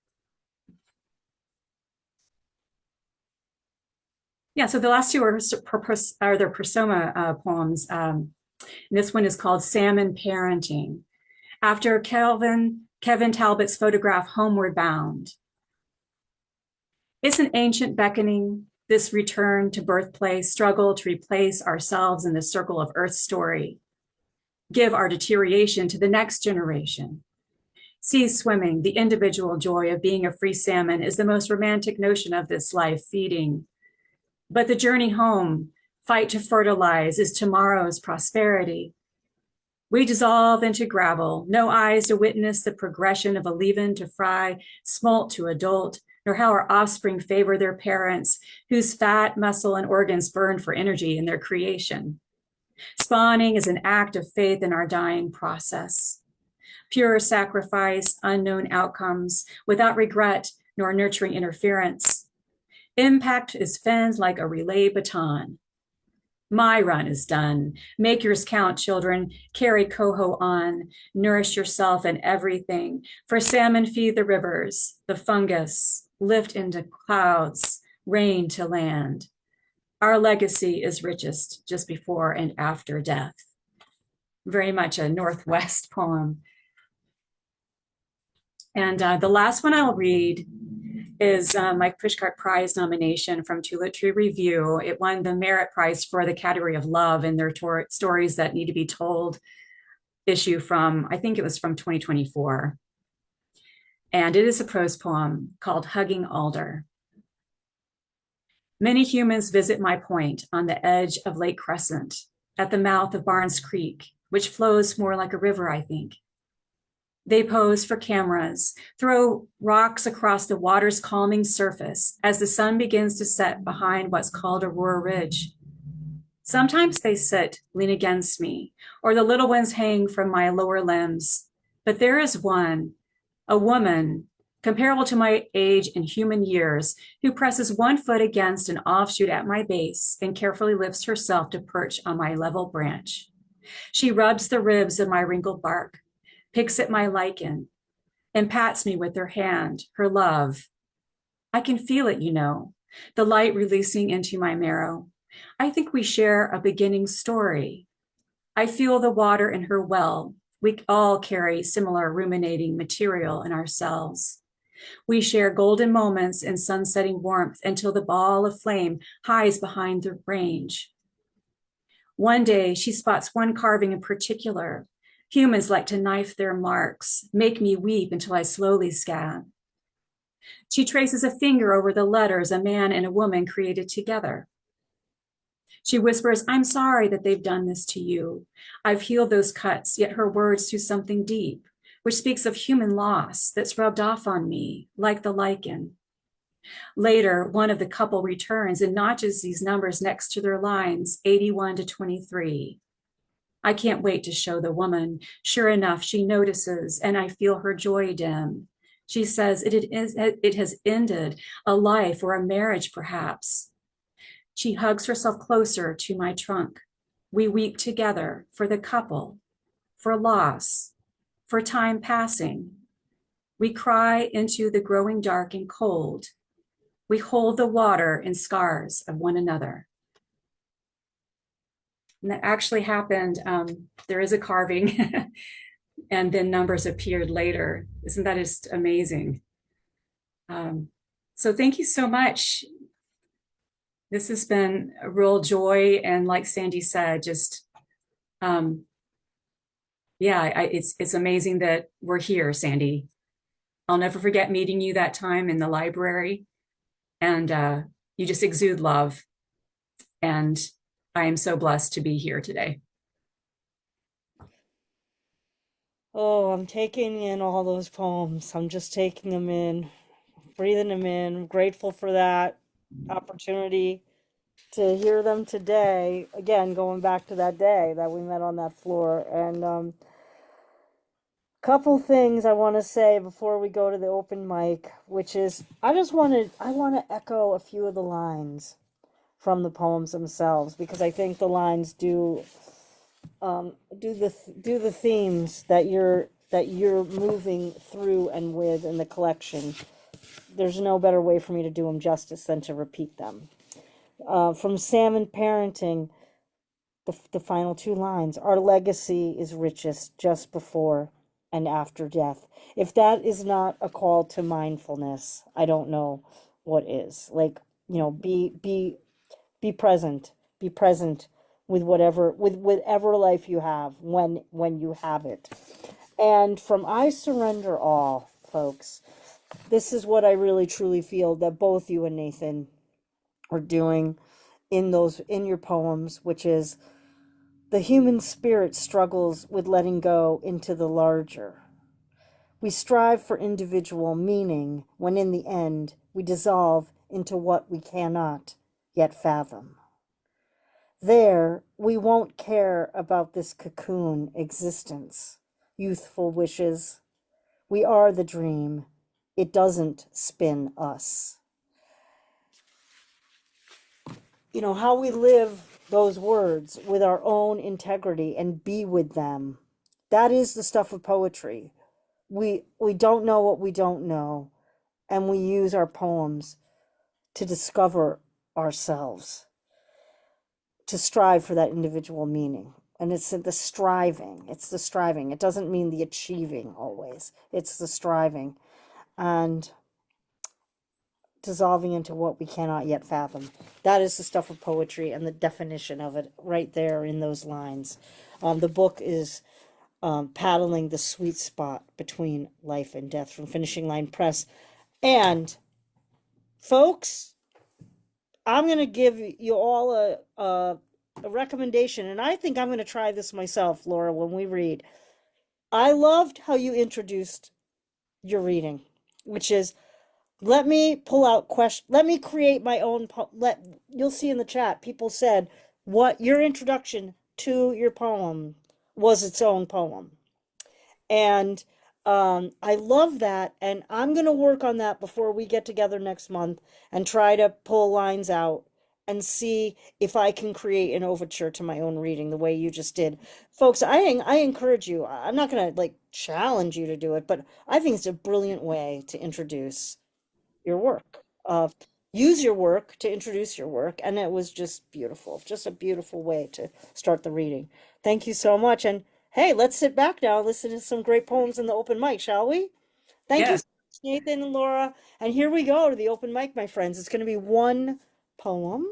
Yeah, so the last 2 are their persona poems. And this one is called Salmon Parenting. After Kevin Talbot's photograph, Homeward Bound. It's an ancient beckoning, this return to birthplace, struggle to replace ourselves in the circle of Earth's story. Give our deterioration to the next generation. Sea swimming, the individual joy of being a free salmon, is the most romantic notion of this life, feeding. But the journey home, fight to fertilize, is tomorrow's prosperity. We dissolve into gravel, no eyes to witness the progression of a leaven to fry, smolt to adult, nor how our offspring favor their parents, whose fat, muscle, and organs burn for energy in their creation. Spawning is an act of faith in our dying process. Pure sacrifice, unknown outcomes, without regret nor nurturing interference. Impact is fanned like a relay baton. My run is done. Make yours count, children. Carry coho on. Nourish yourself and everything. For salmon feed the rivers, the fungus, lift into clouds, rain to land. Our legacy is richest just before and after death. Very much a Northwest poem. And the last one I'll read is my Pushcart Prize nomination from Tulip Tree Review. It won the Merit Prize for the category of love in their stories that need to be told issue from, I think it was from 2024. And it is a prose poem called Hugging Alder. Many humans visit my point on the edge of Lake Crescent at the mouth of Barnes Creek, which flows more like a river, I think. They pose for cameras, throw rocks across the water's calming surface as the sun begins to set behind what's called Aurora Ridge. Sometimes they sit, lean against me, or the little ones hang from my lower limbs. But there is one, a woman, comparable to my age in human years, who presses one foot against an offshoot at my base and carefully lifts herself to perch on my level branch. She rubs the ribs of my wrinkled bark, picks at my lichen, and pats me with her hand, her love. I can feel it, you know, the light releasing into my marrow. I think we share a beginning story. I feel the water in her well. We all carry similar ruminating material in ourselves. We share golden moments in sunsetting warmth until the ball of flame hides behind the range. One day, she spots one carving in particular. Humans like to knife their marks, make me weep until I slowly scan. She traces a finger over the letters a man and a woman created together. She whispers, I'm sorry that they've done this to you. I've healed those cuts, yet her words do something deep, which speaks of human loss that's rubbed off on me, like the lichen. Later, one of the couple returns and notches these numbers next to their lines, 81 to 23. I can't wait to show the woman. Sure enough, she notices, and I feel her joy dim. She says it has ended a life or a marriage, perhaps. She hugs herself closer to my trunk. We weep together for the couple, for loss, for time passing. We cry into the growing dark and cold. We hold the water and scars of one another. And that actually happened. There is a carving and then numbers appeared later. Isn't that just amazing? So thank you so much. This has been a real joy. And like Sandy said, just, it's amazing that we're here, Sandy. I'll never forget meeting you that time in the library. And you just exude love. And I am so blessed to be here today. Oh, I'm taking in all those poems. I'm just taking them in, breathing them in. I'm grateful for that opportunity to hear them today. Again, going back to that day that we met on that floor. And couple things I want to say before we go to the open mic, which is I want to echo a few of the lines from the poems themselves, because I think the lines do the themes that you're moving through and with in the collection. There's no better way for me to do them justice than to repeat them. From Salmon Parenting, the final two lines: our legacy is richest just before and after death. If that is not a call to mindfulness, I don't know what is. Like, be present. Be present with whatever life you have when you have it. And from I Surrender All, folks, this is what I really truly feel that both you and Nathan are doing in your poems, which is the human spirit struggles with letting go into the larger. We strive for individual meaning when in the end we dissolve into what we cannot yet fathom. There, we won't care about this cocoon existence, youthful wishes. We are the dream. It doesn't spin us. How we live those words with our own integrity and be with them. That is the stuff of poetry. We don't know what we don't know, and we use our poems to discover ourselves, to strive for that individual meaning. And it's the striving. It doesn't mean the achieving always. It's the striving and dissolving into what we cannot yet fathom. That is the stuff of poetry, and the definition of it right there in those lines. The book is Paddling the Sweet Spot Between Life and Death from Finishing Line Press. And folks, I'm going to give you all a recommendation, and I think I'm going to try this myself, Laura, when we read. I loved how you introduced your reading, which is, let me pull out let me create my own you'll see in the chat, people said what your introduction to your poem was its own poem. And I love that, and I'm going to work on that before we get together next month and try to pull lines out and see if I can create an overture to my own reading the way you just did. Folks, I encourage you. I'm not going to challenge you to do it, but I think it's a brilliant way to introduce your work. Use your work to introduce your work, and it was just beautiful. Just a beautiful way to start the reading. Thank you so much. And hey, let's sit back now and listen to some great poems in the open mic, shall we? Thank you. Yes. Nathan and Laura. And here we go to the open mic, my friends. It's going to be one poem,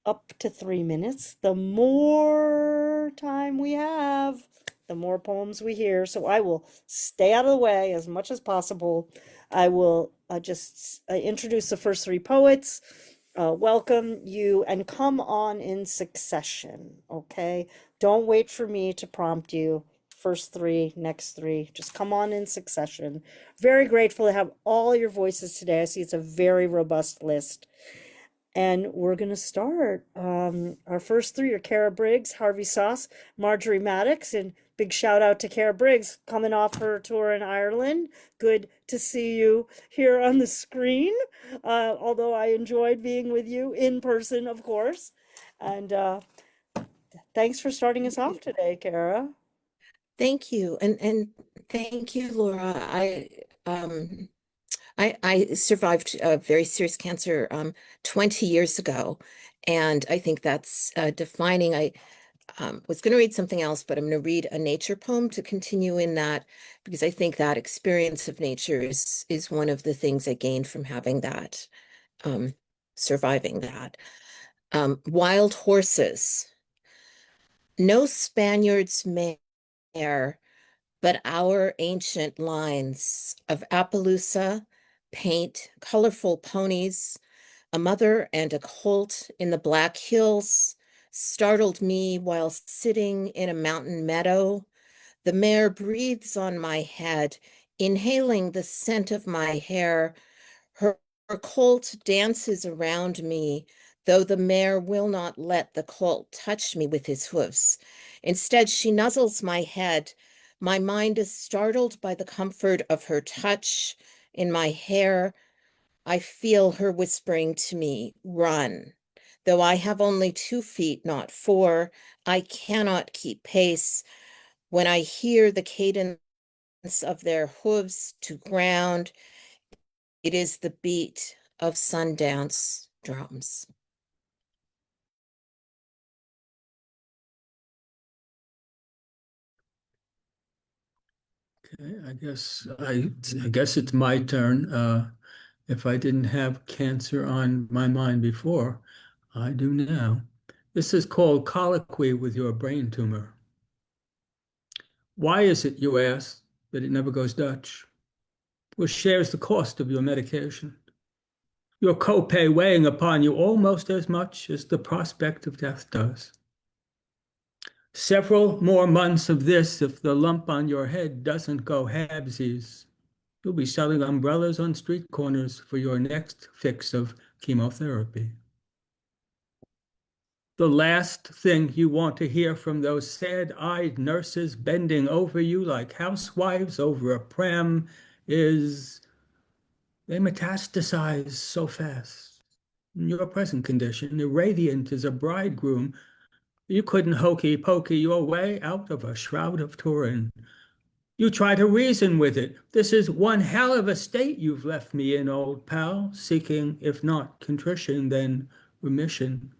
up to 3 minutes. The more time we have, the more poems we hear. So I will stay out of the way as much as possible. I will just introduce the first three poets, welcome you, and come on in succession, okay? Don't wait for me to prompt you. First three, next three, just come on in succession. Very grateful to have all your voices today. I see it's a very robust list. And we're going to start. Our first three are Kara Briggs, Harvey Soss, Marjorie Maddox, and big shout out to Kara Briggs coming off her tour in Ireland. Good to see you here on the screen, although I enjoyed being with you in person, of course. And thanks for starting us off today, Kara. Thank you. And thank you, Laura. I survived a very serious cancer 20 years ago, and I think that's defining. I was going to read something else, but I'm going to read a nature poem to continue in that, because I think that experience of nature is one of the things I gained from having that, surviving that. Wild horses. No Spaniards mare, but our ancient lines of Appaloosa paint colorful ponies. A mother and a colt in the Black Hills startled me while sitting in a mountain meadow. The mare breathes on my head, inhaling the scent of my hair. Her colt dances around me, though the mare will not let the colt touch me with his hoofs. Instead, she nuzzles my head. My mind is startled by the comfort of her touch in my hair. I feel her whispering to me, run. Though I have only 2 feet, not 4, I cannot keep pace. When I hear the cadence of their hooves to ground, it is the beat of Sundance drums. Okay, I guess it's my turn. If I didn't have cancer on my mind before, I do now. This is called Colloquy with Your Brain Tumor. Why is it, you ask, that it never goes Dutch? What shares the cost of your medication? Your copay weighing upon you almost as much as the prospect of death does. Several more months of this if the lump on your head doesn't go halvesies. You'll be selling umbrellas on street corners for your next fix of chemotherapy. The last thing you want to hear from those sad-eyed nurses bending over you like housewives over a pram is, they metastasize so fast. In your present condition, irradiant as a bridegroom, you couldn't hokey-pokey your way out of a shroud of Turin. You try to reason with it. This is one hell of a state you've left me in, old pal, seeking, if not contrition, then remission.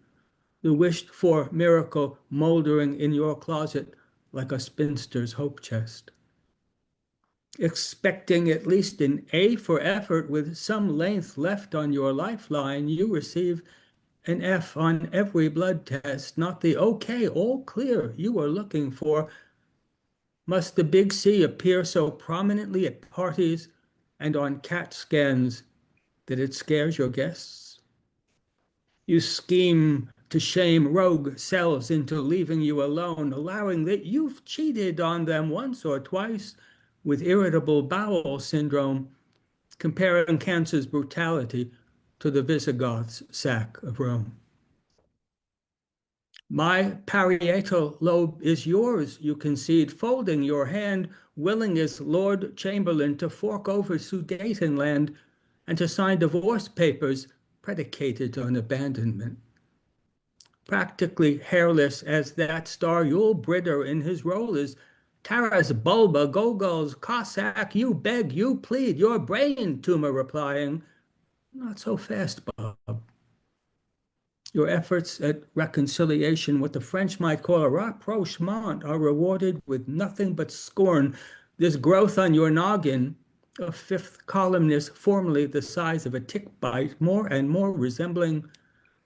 The wished-for miracle moldering in your closet like a spinster's hope chest. Expecting at least an A for effort with some length left on your lifeline, you receive an F on every blood test, not the okay, all clear you were looking for. Must the big C appear so prominently at parties and on CAT scans that it scares your guests? You scheme to shame rogue cells into leaving you alone, allowing that you've cheated on them once or twice with irritable bowel syndrome, comparing cancer's brutality to the Visigoths' sack of Rome. My parietal lobe is yours, you concede, folding your hand, willing as Lord Chamberlain to fork over Sudetenland and to sign divorce papers predicated on abandonment. Practically hairless as that star Yul Brynner in his role as Taras Bulba, Gogol's Cossack, you beg, you plead, your brain tumor replying, not so fast, Bob. Your efforts at reconciliation, what the French might call a rapprochement, are rewarded with nothing but scorn. This growth on your noggin, A fifth columnist, formerly the size of a tick bite, more and more resembling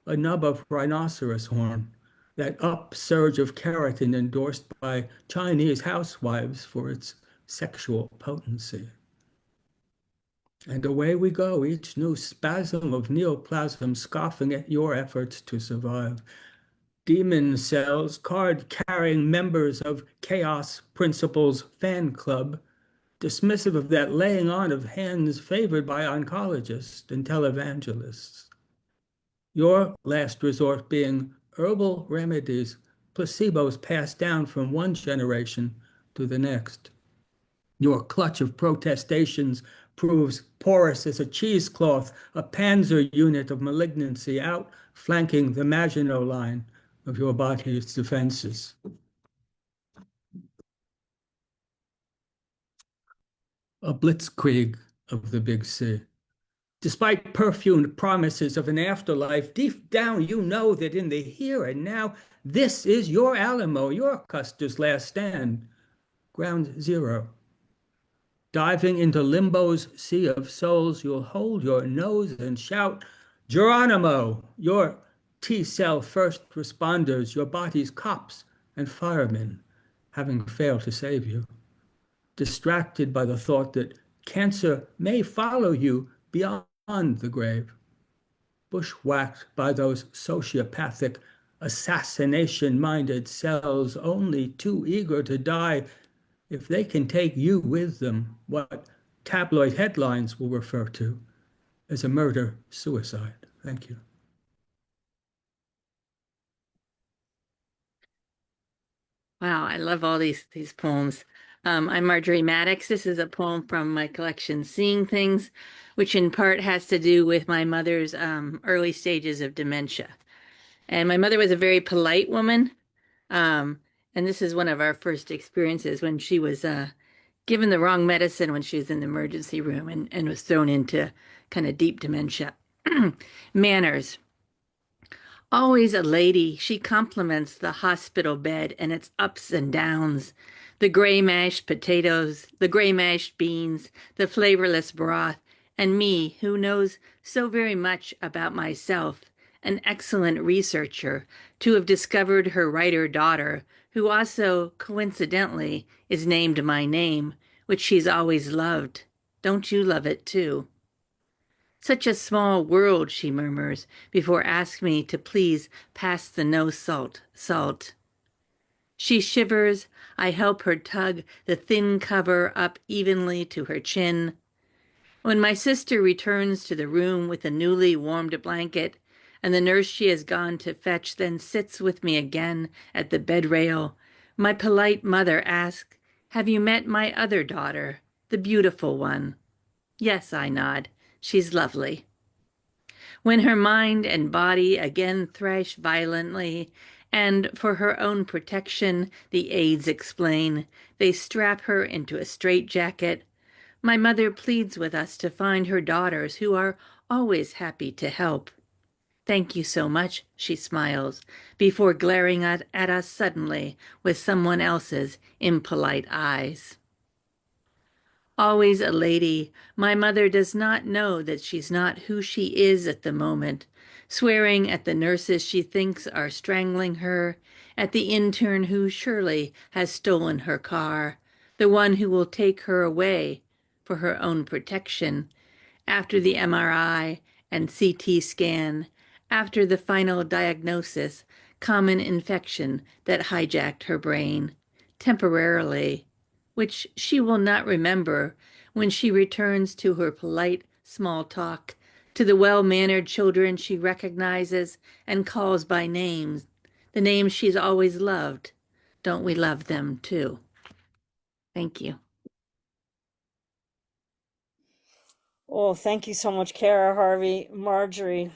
a nub of rhinoceros horn, that upsurge of keratin endorsed by Chinese housewives for its sexual potency. And away we go, each new spasm of neoplasm scoffing at your efforts to survive. Demon cells, card-carrying members of Chaos Principles fan club, dismissive of that laying on of hands favored by oncologists and televangelists. Your last resort being herbal remedies, placebos passed down from one generation to the next. Your clutch of protestations proves porous as a cheesecloth, a panzer unit of malignancy outflanking the Maginot Line of your body's defenses. A blitzkrieg of the big C. Despite perfumed promises of an afterlife, deep down you know that in the here and now, this is your Alamo, your Custer's last stand, ground zero. Diving into limbo's sea of souls, you'll hold your nose and shout, Geronimo, your T-cell first responders, your body's cops and firemen, having failed to save you. Distracted by the thought that cancer may follow you beyond the grave, bushwhacked by those sociopathic, assassination-minded cells only too eager to die if they can take you with them, what tabloid headlines will refer to as a murder-suicide. Thank you. Wow, I love all these poems. I'm Marjorie Maddox. This is a poem from my collection, Seeing Things, which in part has to do with my mother's early stages of dementia. And my mother was a very polite woman. And this is one of our first experiences when she was given the wrong medicine when she was in the emergency room and was thrown into kind of deep dementia. Manners. Always a lady, she compliments the hospital bed and its ups and downs, the gray mashed potatoes, the gray mashed beans, the flavorless broth, and me, who knows so very much about myself, an excellent researcher, to have discovered her writer daughter, who also, coincidentally, is named my name, which she's always loved. Don't you love it too? Such a small world, she murmurs, before asking me to please pass the no salt. She shivers. I help her tug the thin cover up evenly to her chin. When my sister returns to the room with a newly warmed blanket, and the nurse she has gone to fetch then sits with me again at the bed rail, my polite mother asks, "Have you met my other daughter, the beautiful one?" "Yes," I nod. "She's lovely." When her mind and body again thrash violently, and for her own protection, the aides explain, they strap her into a straitjacket, my mother pleads with us to find her daughters who are always happy to help. "Thank you so much," she smiles, before glaring at us suddenly with someone else's impolite eyes. Always a lady, my mother does not know that she's not who she is at the moment, swearing at the nurses she thinks are strangling her, at the intern who surely has stolen her car, the one who will take her away for her own protection, after the MRI and CT scan, after the final diagnosis, common infection that hijacked her brain, temporarily, which she will not remember when she returns to her polite small talk, to the well-mannered children she recognizes and calls by names, the names she's always loved. Don't we love them too? Thank you. Oh, thank you so much, Kara, Harvey, Marjorie.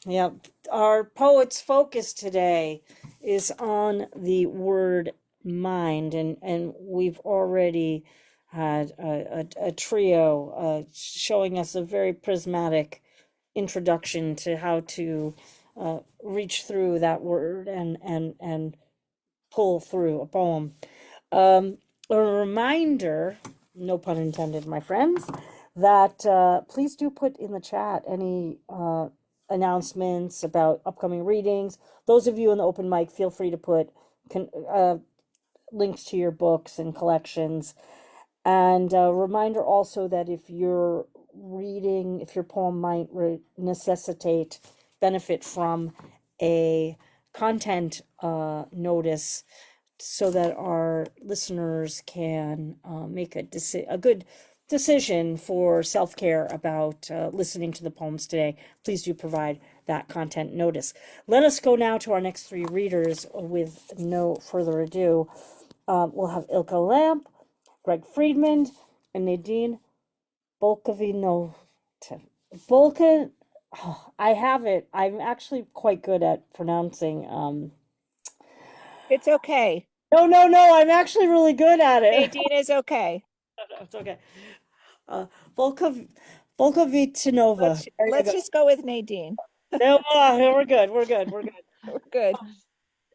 Yep. Our poet's focus today is on the word mind, and we've already had a trio showing us a very prismatic introduction to how to reach through that word and pull through a poem. A reminder no pun intended, my friends, that please do put in the chat any announcements about upcoming readings. Those of you in the open mic, feel free to put links to your books and collections. And a reminder also that if you're reading, if your poem might necessitate benefit from a content notice, so that our listeners can make a good decision for self-care about listening to the poems today, please do provide that content notice. Let us go now to our next three readers with no further ado. We'll have Eelke Lampe, Greg Friedman, and Nadine Bolkhovitinov. I have it. I'm actually quite good at pronouncing. It's okay. No, I'm actually really good at it. Nadine is okay. No, it's okay. Bolkhovitinova. Let's just go with Nadine. No, we're good. We're good. We're good.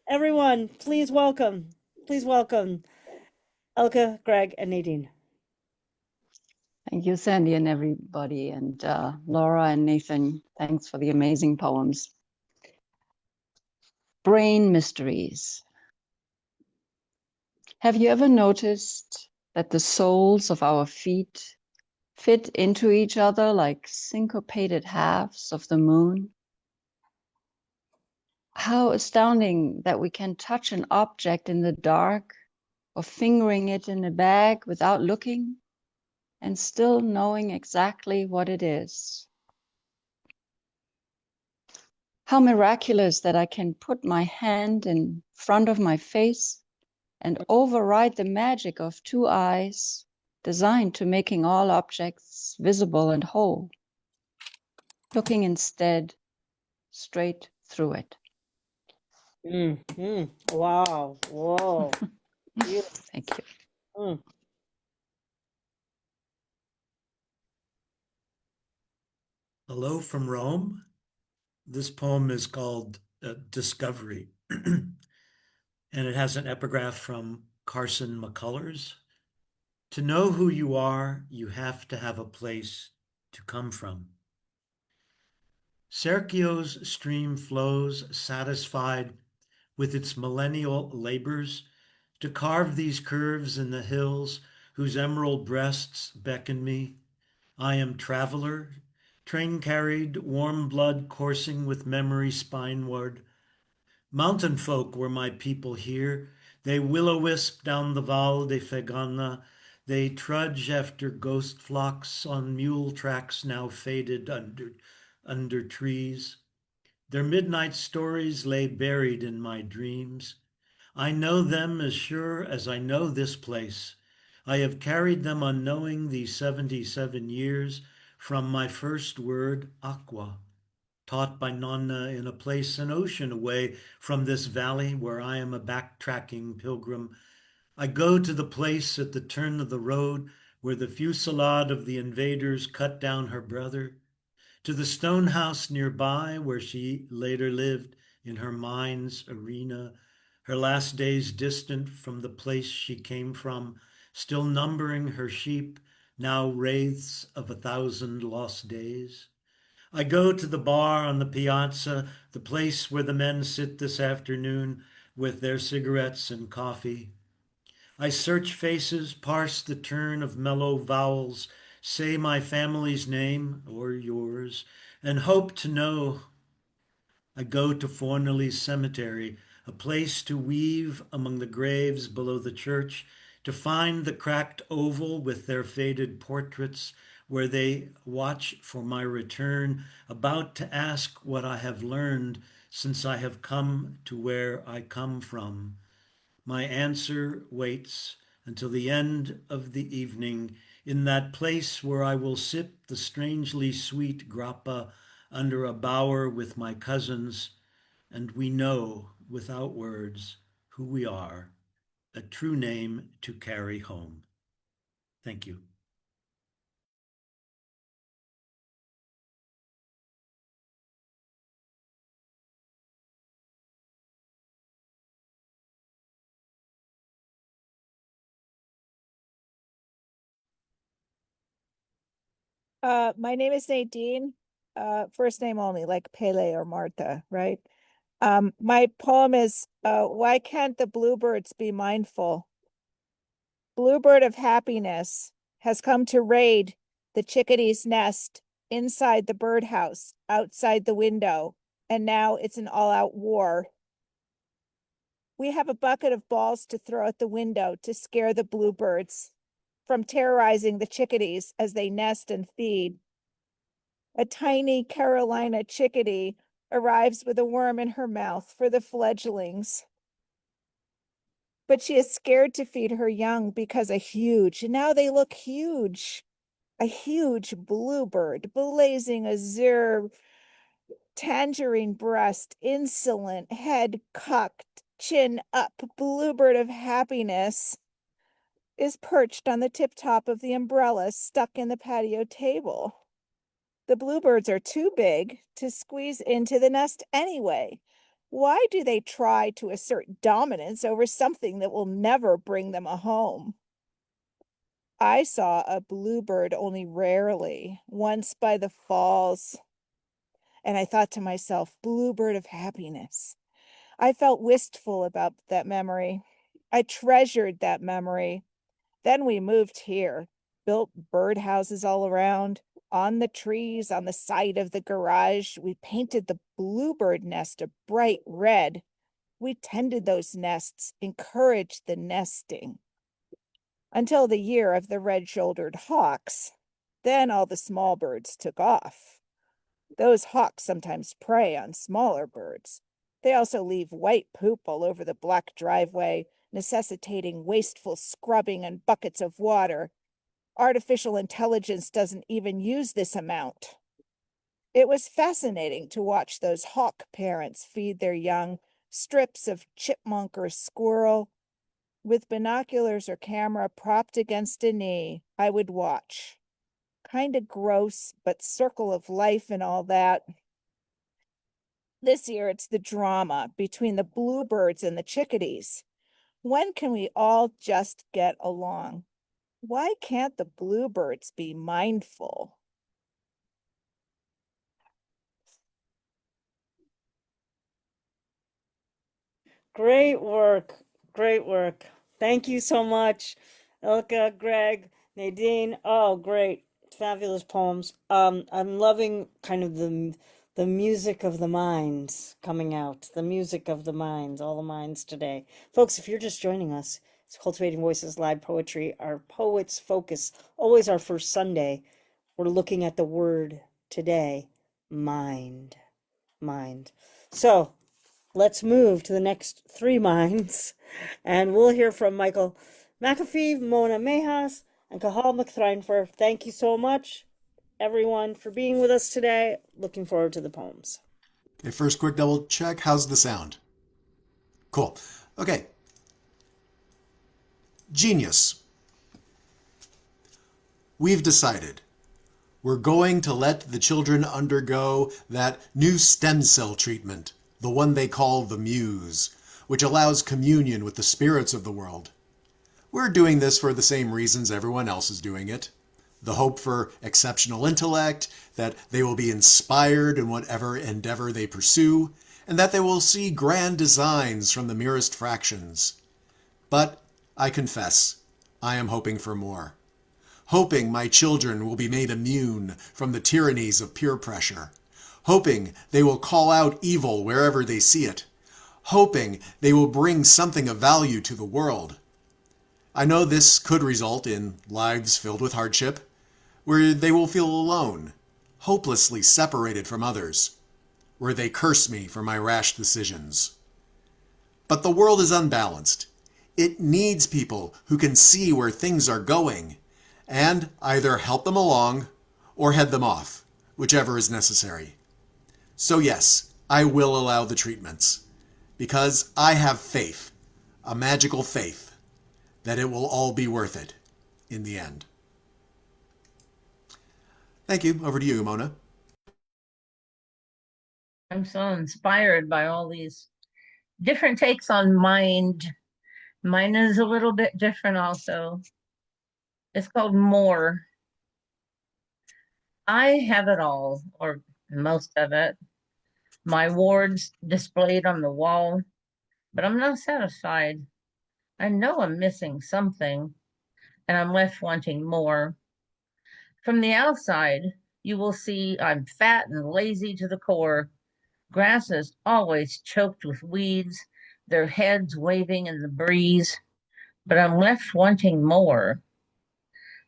Everyone, please welcome Eelke, Greg, and Nadine. Thank you, Sandy, and everybody, and Laura and Nathan. Thanks for the amazing poems. Brain mysteries. Have you ever noticed that the soles of our feet fit into each other like syncopated halves of the moon? How astounding that we can touch an object in the dark or fingering it in a bag without looking and still knowing exactly what it is. How miraculous that I can put my hand in front of my face and override the magic of two eyes designed to making all objects visible and whole, looking instead straight through it. Wow. Whoa. Thank you. Hello from Rome. This poem is called Discovery, and it has an epigraph from Carson McCullers. To know who you are, you have to have a place to come from. Sergio's stream flows, satisfied with its millennial labors, to carve these curves in the hills whose emerald breasts beckon me. I am traveler, train carried, warm blood coursing with memory spineward. Mountain folk were my people here. They will-o-wisp down the Val de Fagana. They trudge after ghost flocks on mule tracks now faded under trees. Their midnight stories lay buried in my dreams. I know them as sure as I know this place. I have carried them unknowing these 77 years from my first word, aqua, taught by Nonna in a place an ocean away from this valley where I am a backtracking pilgrim. I go to the place at the turn of the road where the fusillade of the invaders cut down her brother, to the stone house nearby where she later lived in her mind's arena, her last days distant from the place she came from, still numbering her sheep, now wraiths of 1,000 lost days. I go to the bar on the piazza, the place where the men sit this afternoon with their cigarettes and coffee. I search faces, parse the turn of mellow vowels, say my family's name or yours, and hope to know. I go to Fornelly's cemetery, a place to weave among the graves below the church, to find the cracked oval with their faded portraits, where they watch for my return, about to ask what I have learned since I have come to where I come from. My answer waits until the end of the evening, in that place where I will sip the strangely sweet grappa under a bower with my cousins, and we know without words who we are, a true name to carry home. Thank you. My name is Nadine, first name only, like Pele or Martha, right? My poem is, Why Can't the Bluebirds Be Mindful? Bluebird of happiness has come to raid the chickadee's nest inside the birdhouse, outside the window, and now it's an all-out war. We have a bucket of balls to throw at the window to scare the bluebirds from terrorizing the chickadees as they nest and feed. A tiny Carolina chickadee arrives with a worm in her mouth for the fledglings. But she is scared to feed her young because now they look huge, a huge bluebird, blazing azure, tangerine breast, insolent, head cocked, chin up, bluebird of happiness, is perched on the tip top of the umbrella stuck in the patio table. The bluebirds are too big to squeeze into the nest anyway. Why do they try to assert dominance over something that will never bring them a home? I saw a bluebird only rarely, once by the falls, and I thought to myself, bluebird of happiness. I felt wistful about that memory. I treasured that memory. Then we moved here, built birdhouses all around, on the trees, on the side of the garage. We painted the bluebird nest a bright red. We tended those nests, encouraged the nesting. Until the year of the red-shouldered hawks. Then all the small birds took off. Those hawks sometimes prey on smaller birds. They also leave white poop all over the black driveway, necessitating wasteful scrubbing and buckets of water. Artificial intelligence doesn't even use this amount. It was fascinating to watch those hawk parents feed their young strips of chipmunk or squirrel. With binoculars or camera propped against a knee, I would watch. Kinda gross, but circle of life and all that. This year, it's the drama between the bluebirds and the chickadees. When can we all just get along? Why can't the bluebirds be mindful? Great work. Great work. Thank you so much, Ilka, Greg, Nadine. Oh, great. Fabulous poems. I'm loving kind of the music of the minds coming out. The music of the minds, all the minds today. Folks, if you're just joining us, it's Cultivating Voices Live Poetry. Our Poets Focus, always our first Sunday. We're looking at the word today, mind. Mind. So, let's move to the next three minds, and we'll hear from Michael McAfee, Mona Mehas, and Cathal Mac Thréinfhir. Thank you so much, everyone, for being with us today. Looking forward to the poems. Okay, first quick double check. How's the sound? Cool. Okay. Genius. We've decided. We're going to let the children undergo that new stem cell treatment, the one they call the Muse, which allows communion with the spirits of the world. We're doing this for the same reasons everyone else is doing it. The hope for exceptional intellect, that they will be inspired in whatever endeavor they pursue, and that they will see grand designs from the merest fractions. But I confess, I am hoping for more. Hoping my children will be made immune from the tyrannies of peer pressure. Hoping they will call out evil wherever they see it. Hoping they will bring something of value to the world. I know this could result in lives filled with hardship, where they will feel alone, hopelessly separated from others, where they curse me for my rash decisions. But the world is unbalanced. It needs people who can see where things are going, and either help them along or head them off, whichever is necessary. So yes, I will allow the treatments, because I have faith, a magical faith, that it will all be worth it in the end. Thank you. Over to you, Mona. I'm so inspired by all these different takes on mind. Mine is a little bit different also. It's called More. I have it all, or most of it. My wards displayed on the wall, but I'm not satisfied. I know I'm missing something, and I'm left wanting more. From the outside, you will see I'm fat and lazy to the core. Grass is always choked with weeds, their heads waving in the breeze, but I'm left wanting more.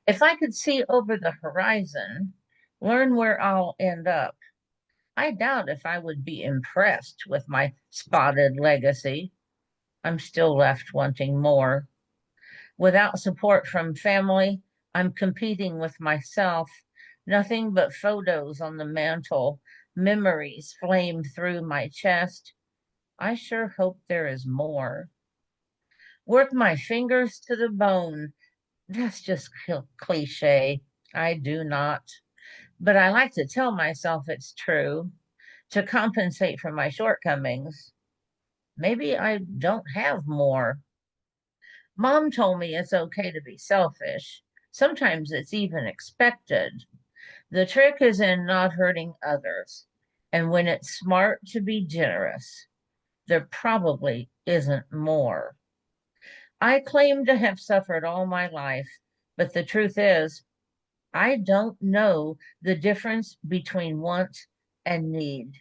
If I could see over the horizon, learn where I'll end up, I doubt if I would be impressed with my spotted legacy. I'm still left wanting more. Without support from family, I'm competing with myself. Nothing but photos on the mantle, memories flame through my chest. I sure hope there is more. Work my fingers to the bone. That's just cliche. I do not. But I like to tell myself it's true to compensate for my shortcomings. Maybe I don't have more. Mom told me it's okay to be selfish. Sometimes it's even expected. The trick is in not hurting others. And when it's smart to be generous, there probably isn't more. I claim to have suffered all my life, but the truth is, I don't know the difference between want and need.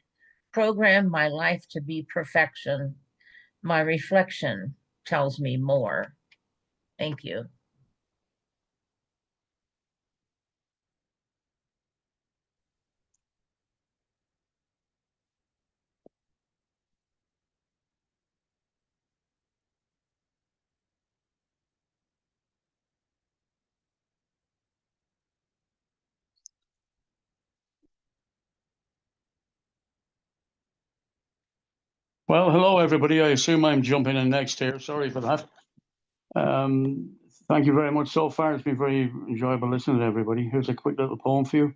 Program my life to be perfection. My reflection tells me more. Thank you. Well, hello, everybody. I assume I'm jumping in next here. Sorry for that. Thank you very much so far. It's been very enjoyable listening to everybody. Here's a quick little poem for you.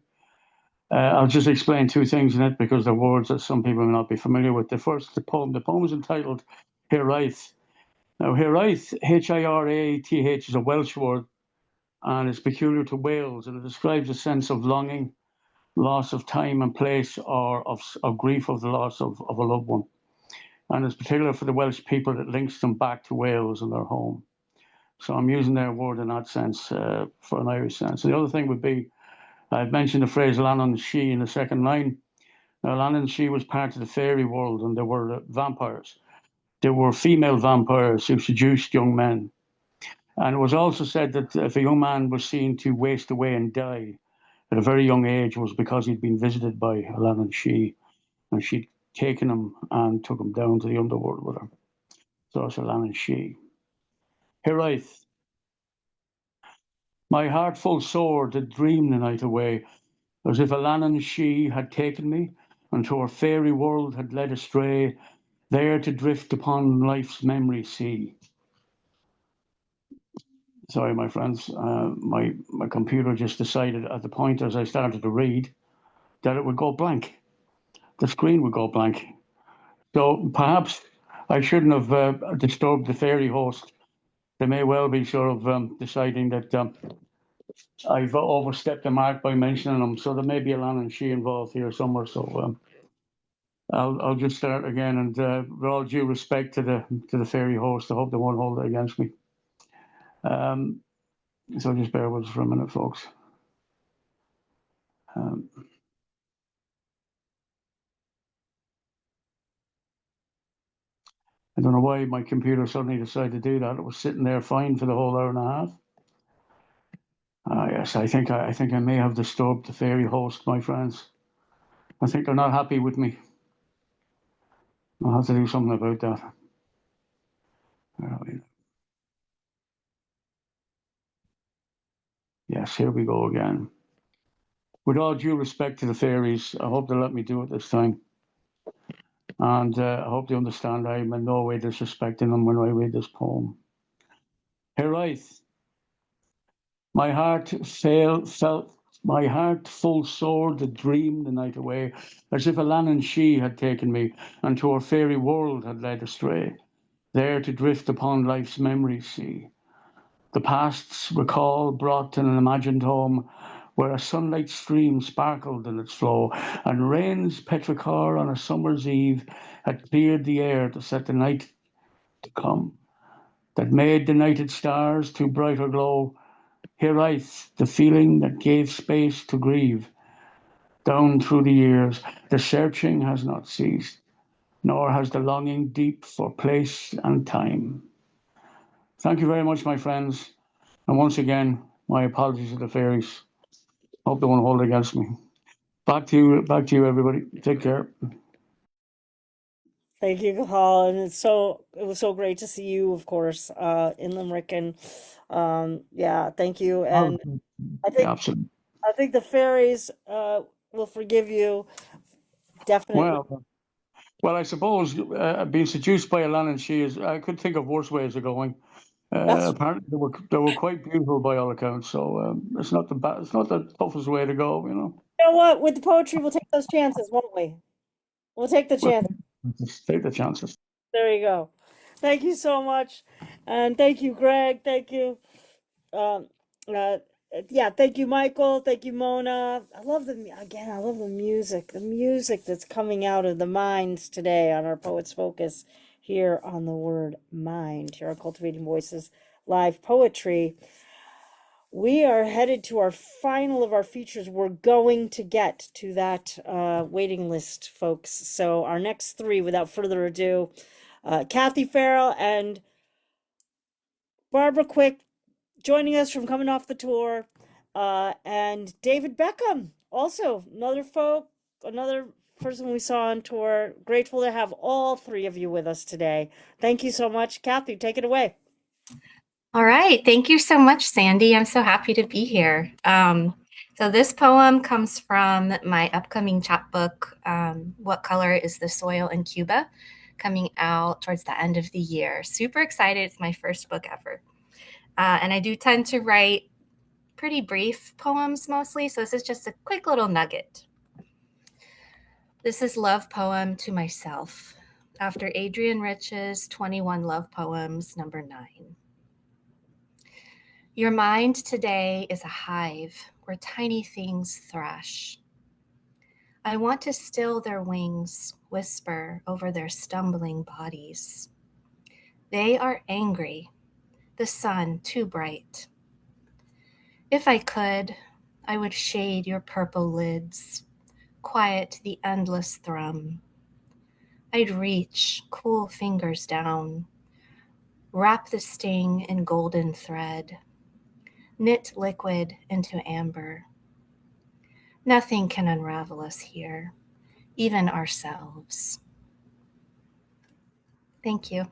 I'll just explain two things in it because they're words that some people may not be familiar with. The poem is entitled Hiraeth. Now, Hiraeth, Hiraeth, is a Welsh word and it's peculiar to Wales, and it describes a sense of longing, loss of time and place, or of grief of the loss of a loved one. And it's particular for the Welsh people that links them back to Wales and their home. So I'm using their word in that sense for an Irish sense. The other thing would be, I've mentioned the phrase Yannone she in the second line. Now, Yannone she was part of the fairy world, and there were vampires. There were female vampires who seduced young men. And it was also said that if a young man was seen to waste away and die at a very young age, was because he'd been visited by Yannone she, and she'd taken him and took him down to the underworld with her. So it's Yannone she. Hiraeth. My heart full sore did dream the night away, as if a Yannone she had taken me, and to her fairy world had led astray, there to drift upon life's memory sea. Sorry, my friends, my computer just decided at the point as I started to read that it would go blank. The screen would go blank. So perhaps I shouldn't have disturbed the fairy host. They may well be sort of deciding that I've overstepped the mark by mentioning them. So there may be a Yannone she involved here somewhere. So I'll just start again, and with all due respect to the fairy host, I hope they won't hold it against me. So just bear with us for a minute, folks. I don't know why my computer suddenly decided to do that. It was sitting there fine for the whole hour and a half. Yes, I think I may have disturbed the fairy host, my friends. I think they're not happy with me. I'll have to do something about that. Yes, here we go again. With all due respect to the fairies, I hope they'll let me do it this time. And I hope they understand I'm in no way disrespecting them when I read this poem. Hiraeth. My heart full sore did dream the night away, as if a Yannone she had taken me, and to her fairy world had led astray, there to drift upon life's memory sea. The past's recall brought in an imagined home, where a sunlight stream sparkled in its flow, and rain's petrichor on a summer's eve had cleared the air to set the night to come, that made the nighted stars to brighter glow. Here writes the feeling that gave space to grieve. Down through the years, the searching has not ceased, nor has the longing deep for place and time. Thank you very much, my friends. And once again, my apologies to the fairies. Hope they won't hold it against me. Back to you, everybody. Take care. Thank you, Cathal, and it was so great to see you, of course, in Limerick, and yeah, thank you. And Absolutely. I think the fairies will forgive you, definitely. Well, I suppose being seduced by a Lannan she is. I could think of worse ways of going. That's Apparently, they were quite beautiful by all accounts. So it's not the toughest way to go, you know. You know what? With the poetry, we'll take those chances, won't we? We'll take the chance. Just take the chances. There you go. Thank you so much, and thank you, Greg. Thank you. Um, uh, yeah, thank you, Michael. Thank you, Mona. I love I love the music that's coming out of the minds today on our Poets Focus here on the word mind, here on Cultivating Voices Live Poetry. We are headed to our final of our features. We're going to get to that waiting list, folks. So our next three, without further ado, Cathy Ferrell and Barbara Quick joining us from coming off the tour, and David Beckom, also another person we saw on tour. Grateful to have all three of you with us today. Thank you so much. Cathy, take it away. All right. Thank you so much, Sandy. I'm so happy to be here. So this poem comes from my upcoming chapbook, What Color is the Soil in Cuba, coming out towards the end of the year. Super excited. It's my first book ever. And I do tend to write pretty brief poems mostly, so this is just a quick little nugget. This is Love Poem to Myself, after Adrienne Rich's 21 Love Poems, number 9. Your mind today is a hive where tiny things thrash. I want to still their wings, whisper over their stumbling bodies. They are angry, the sun too bright. If I could, I would shade your purple lids, quiet the endless thrum. I'd reach cool fingers down, wrap the sting in golden thread, knit liquid into amber. Nothing can unravel us here, even ourselves. Thank you.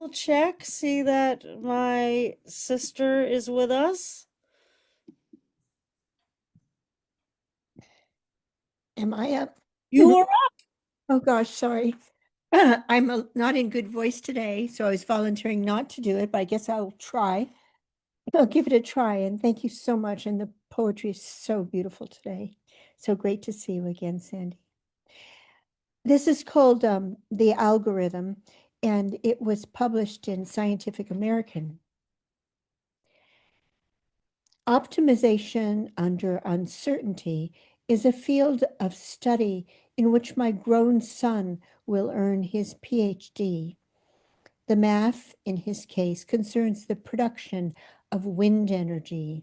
We'll check, see that my sister is with us. Am I up? You are up. Oh gosh, sorry. I'm not in good voice today, so I was volunteering not to do it, but I guess I'll try. I'll give it a try, and thank you so much. And the poetry is so beautiful today. So great to see you again, Sandy. This is called The Algorithm, and it was published in Scientific American. Optimization under uncertainty is a field of study in which my grown son will earn his PhD. The math, in his case, concerns the production of wind energy.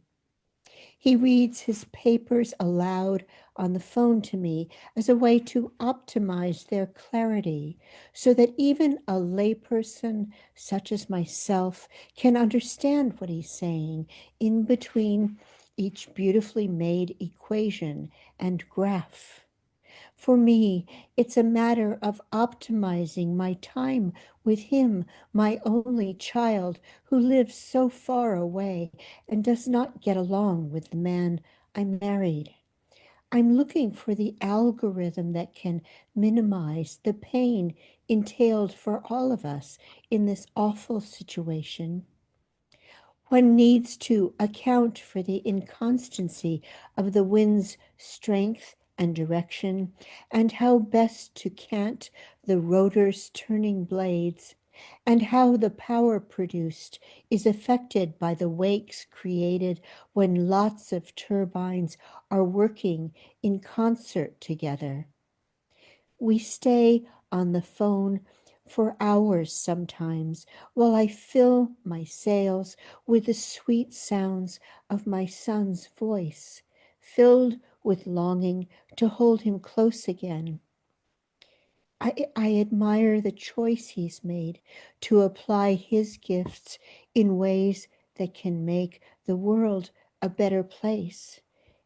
He reads his papers aloud on the phone to me as a way to optimize their clarity so that even a layperson such as myself can understand what he's saying in between each beautifully made equation and graph. For me, it's a matter of optimizing my time with him, my only child, who lives so far away and does not get along with the man I married. I'm looking for the algorithm that can minimize the pain entailed for all of us in this awful situation. One needs to account for the inconstancy of the wind's strength and direction, and how best to cant the rotor's turning blades, and how the power produced is affected by the wakes created when lots of turbines are working in concert together. We stay on the phone for hours sometimes while I fill my sails with the sweet sounds of my son's voice, filled with longing to hold him close again. I admire the choice he's made to apply his gifts in ways that can make the world a better place,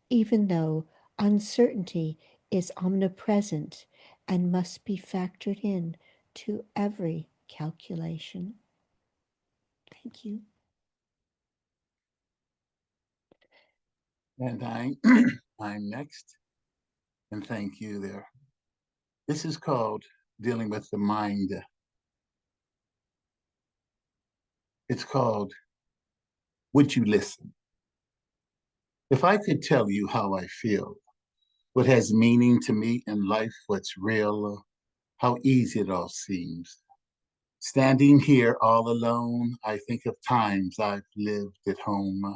even though uncertainty is omnipresent and must be factored in to every calculation. Thank you. And I'm next. And thank you there. This is called Dealing with the Mind. It's called Would You Listen? If I could tell you how I feel, what has meaning to me in life, what's real, how easy it all seems. Standing here all alone, I think of times I've lived at home.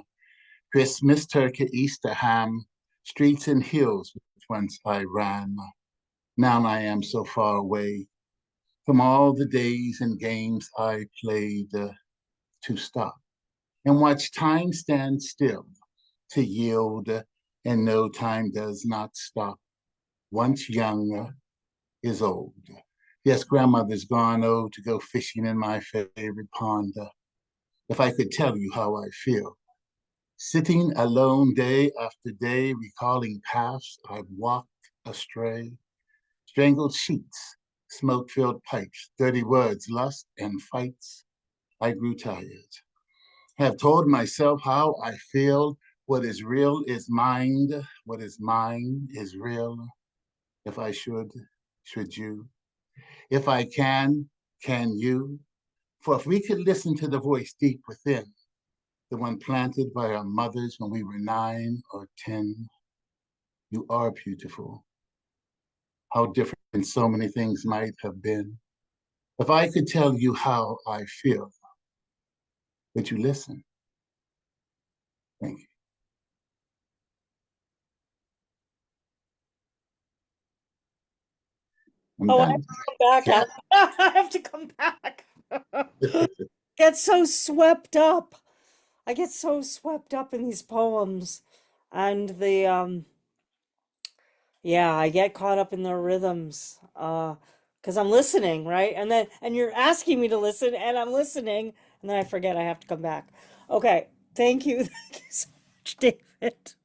Christmas, turkey, Easter ham, streets and hills which once I ran. Now I am so far away from all the days and games I played to stop and watch time stand still, to yield, and no time does not stop. Once young is old. Yes, grandmother's gone, oh, to go fishing in my favorite pond. If I could tell you how I feel, sitting alone day after day, recalling paths I've walked astray, strangled sheets, smoke-filled pipes, dirty words, lust and fights. I grew tired. Have told myself how I feel. What is real is mind. What is mine is real. If I should you? If I can you? For if we could listen to the voice deep within, the one planted by our mothers when we were 9 or 10, you are beautiful. How different so many things might have been. If I could tell you how I feel, would you listen? Thank you. I'm Oh, I done. have to come back. I have to come back. Get so swept up. I get so swept up in these poems and yeah, I get caught up in the rhythms. Because I'm listening, right? And you're asking me to listen and I'm listening and then I forget I have to come back. Okay. Thank you. Thank you so much, David.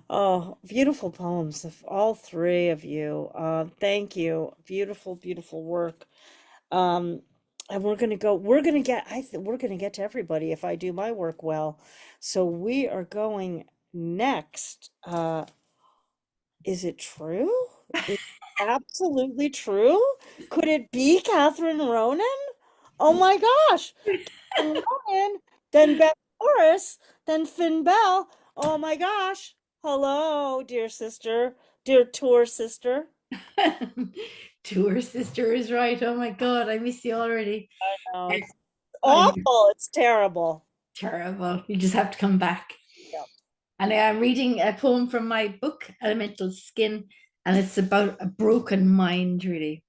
Oh, beautiful poems of all three of you. Thank you. Beautiful, beautiful work. Um, and we're gonna get to everybody if I do my work well. So we are going next. Is it true? Is it absolutely true? Could it be Catherine Ronan? Oh my gosh. Catherine Ronan, then Beth Morris, then Phynne Belle. Oh my gosh. Hello, dear sister, dear tour sister. Tour sister is right. Oh my God, I miss you already. It's I know. awful. It's terrible. Terrible. You just have to come back. Yep. And I'm reading a poem from my book, Elemental Skin, and it's about a broken mind, really.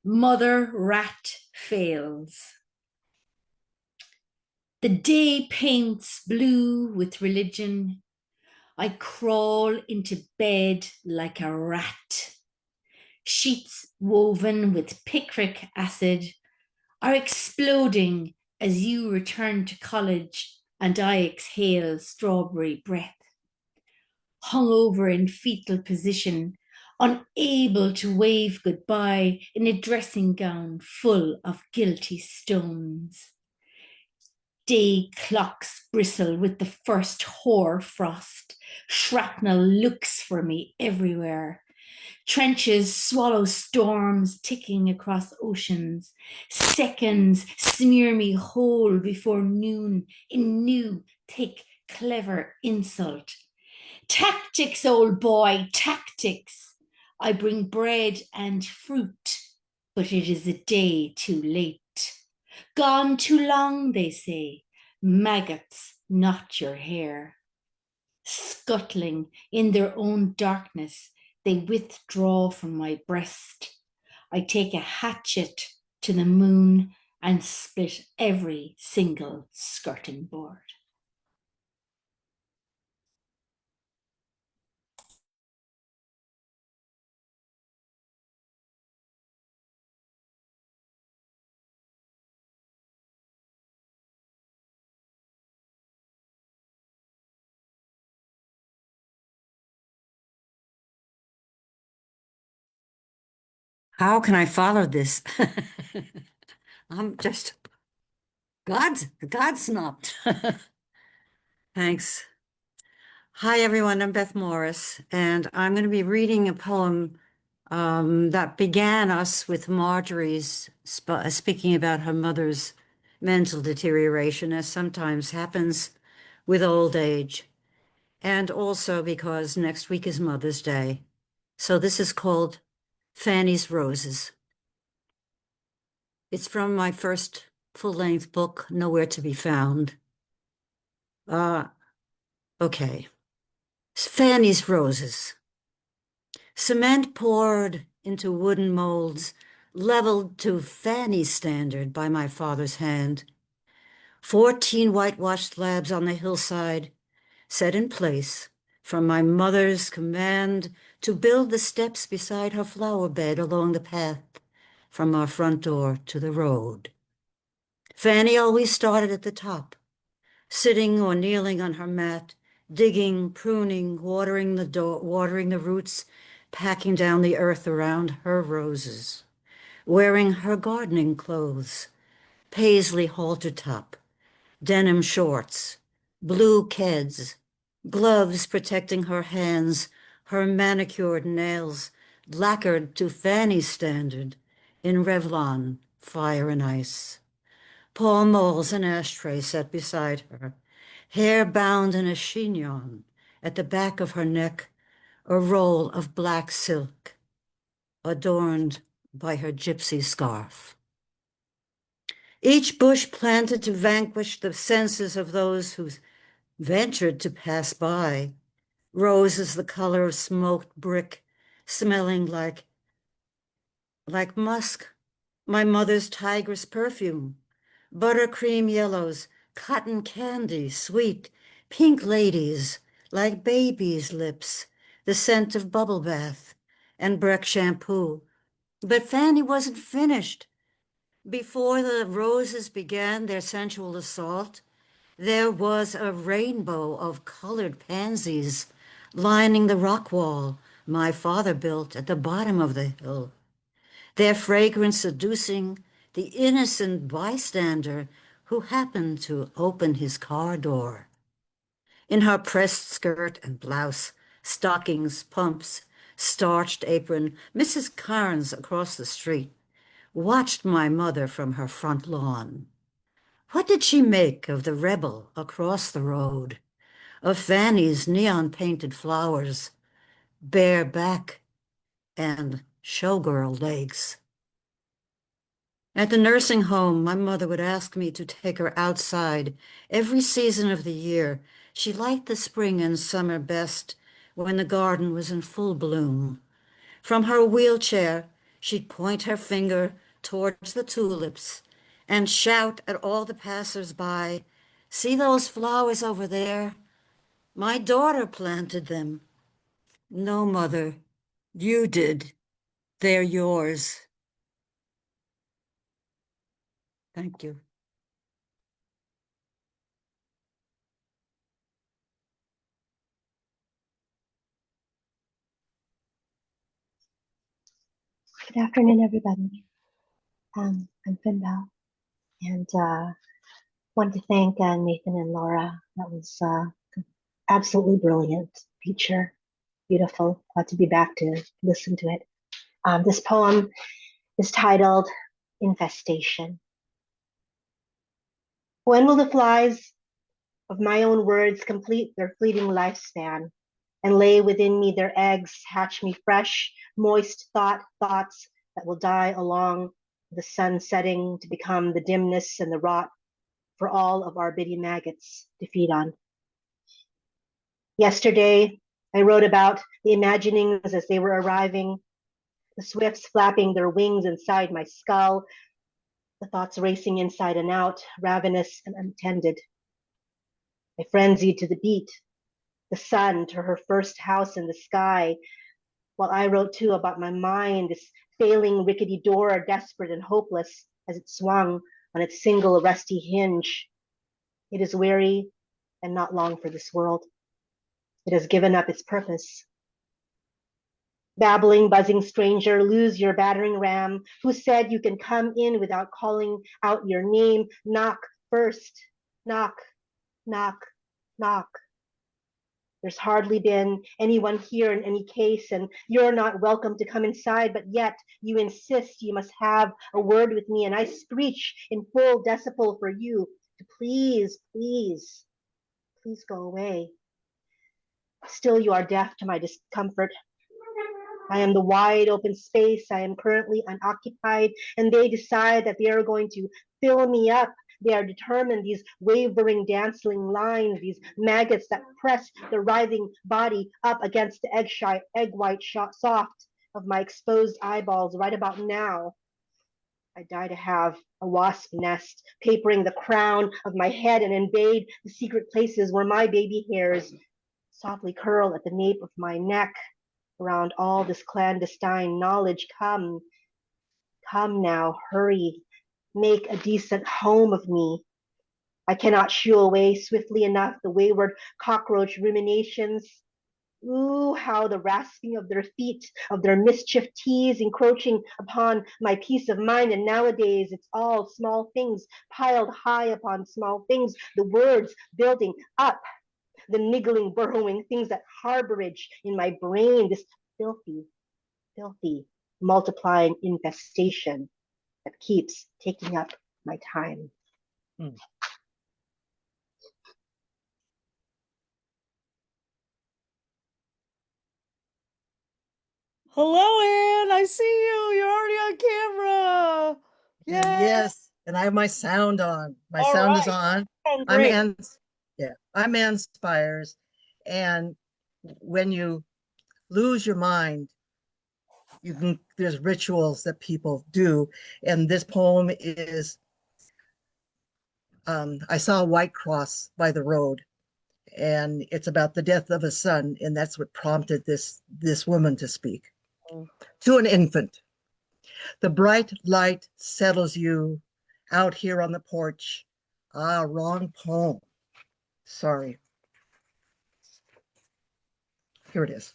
Mother rat fails. The day paints blue with religion. I crawl into bed like a rat. Sheets woven with picric acid are exploding as you return to college and I exhale strawberry breath. Hungover in fetal position, unable to wave goodbye in a dressing gown full of guilty stones. day clocks bristle with the first hoar frost. Shrapnel looks for me everywhere. Trenches swallow storms ticking across oceans. Seconds smear me whole before noon in new, thick, clever insult. Tactics, old boy, tactics. I bring bread and fruit, but it is a day too late. Gone too long, they say. Maggots, not your hair. Scuttling in their own darkness, they withdraw from my breast. I take a hatchet to the moon and split every single skirting board. How can I follow this? I'm just Godsnopped. Thanks. Hi, everyone. I'm Beth Morris, and I'm going to be reading a poem that began us with Marjorie's speaking about her mother's mental deterioration, as sometimes happens with old age, and also because next week is Mother's Day. So this is called Fanny's Roses. It's from my first full-length book, Nowhere to be Found. Okay. Fanny's Roses. Cement poured into wooden molds, leveled to Fanny's standard by my father's hand. 14 whitewashed slabs on the hillside, set in place from my mother's command to build the steps beside her flower bed along the path from our front door to the road. Fanny always started at the top, sitting or kneeling on her mat, digging, pruning, watering the roots, packing down the earth around her roses, wearing her gardening clothes, paisley halter top, denim shorts, blue keds, gloves protecting her hands, her manicured nails, lacquered to Fanny's standard, in Revlon, fire and ice. Pall malls and ashtrays set beside her, hair bound in a chignon, at the back of her neck, a roll of black silk, adorned by her gypsy scarf. Each bush planted to vanquish the senses of those who ventured to pass by. Roses the color of smoked brick, smelling like musk, my mother's tigress perfume, buttercream yellows, cotton candy, sweet, pink ladies, like babies' lips, the scent of bubble bath and Breck shampoo. But Fanny wasn't finished. Before the roses began their sensual assault, there was a rainbow of colored pansies lining the rock wall my father built at the bottom of the hill, their fragrance seducing the innocent bystander who happened to open his car door. In her pressed skirt and blouse, stockings, pumps, starched apron, Mrs. Carnes across the street watched my mother from her front lawn. What did she make of the rebel across the road, of Fanny's neon-painted flowers, bare back, and showgirl legs? At the nursing home, my mother would ask me to take her outside every season of the year. She liked the spring and summer best when the garden was in full bloom. From her wheelchair, she'd point her finger towards the tulips and shout at all the passers-by, "See those flowers over there? My daughter planted them." "No, Mother, you did. They're yours." Thank you. Good afternoon, everybody. I'm Phynne Belle, and want to thank Nathan and Laura. That was absolutely brilliant feature. Beautiful. Glad to be back to listen to it. This poem is titled Infestation. When will the flies of my own words complete their fleeting lifespan and lay within me their eggs, hatch me fresh, moist thoughts that will die along the sun setting to become the dimness and the rot for all of our bitty maggots to feed on? Yesterday, I wrote about the imaginings as they were arriving, the swifts flapping their wings inside my skull, the thoughts racing inside and out, ravenous and untended. I frenzied to the beat, the sun to her first house in the sky, while I wrote too about my mind, this failing rickety door, desperate and hopeless as it swung on its single rusty hinge. It is weary and not long for this world. It has given up its purpose. Babbling, buzzing stranger, lose your battering ram. Who said you can come in without calling out your name? Knock first. Knock, knock, knock. There's hardly been anyone here in any case, and you're not welcome to come inside, but yet you insist you must have a word with me, and I screech in full decibel for you to please, please, please go away. Still you are deaf to my discomfort. I am the wide open space. I am currently unoccupied, and they decide that they are going to fill me up. They are determined, these wavering, dancing lines, these maggots that press the writhing body up against the egg white soft of my exposed eyeballs right about now. I die to have a wasp nest papering the crown of my head and invade the secret places where my baby hairs softly curl at the nape of my neck. Around all this clandestine knowledge, come now, hurry, make a decent home of me. I cannot shoo away swiftly enough the wayward cockroach ruminations. Ooh, how the rasping of their feet, of their mischief teas encroaching upon my peace of mind. And nowadays it's all small things piled high upon small things, the words building up, the niggling, burrowing things that harborage in my brain, this filthy, filthy, multiplying infestation that keeps taking up my time. Hello, Anne. I see you. You're already on camera. Yay. Yes, and I have my sound on. My All sound is right. on. Oh, I'm great. Ann. Yeah, I'm Ann Spiers. And when you lose your mind, there's rituals that people do. And this poem is, I saw a white cross by the road, and it's about the death of a son, and that's what prompted this woman to speak. To an infant. The bright light settles you out here on the porch. Ah, wrong poem. Sorry. Here it is.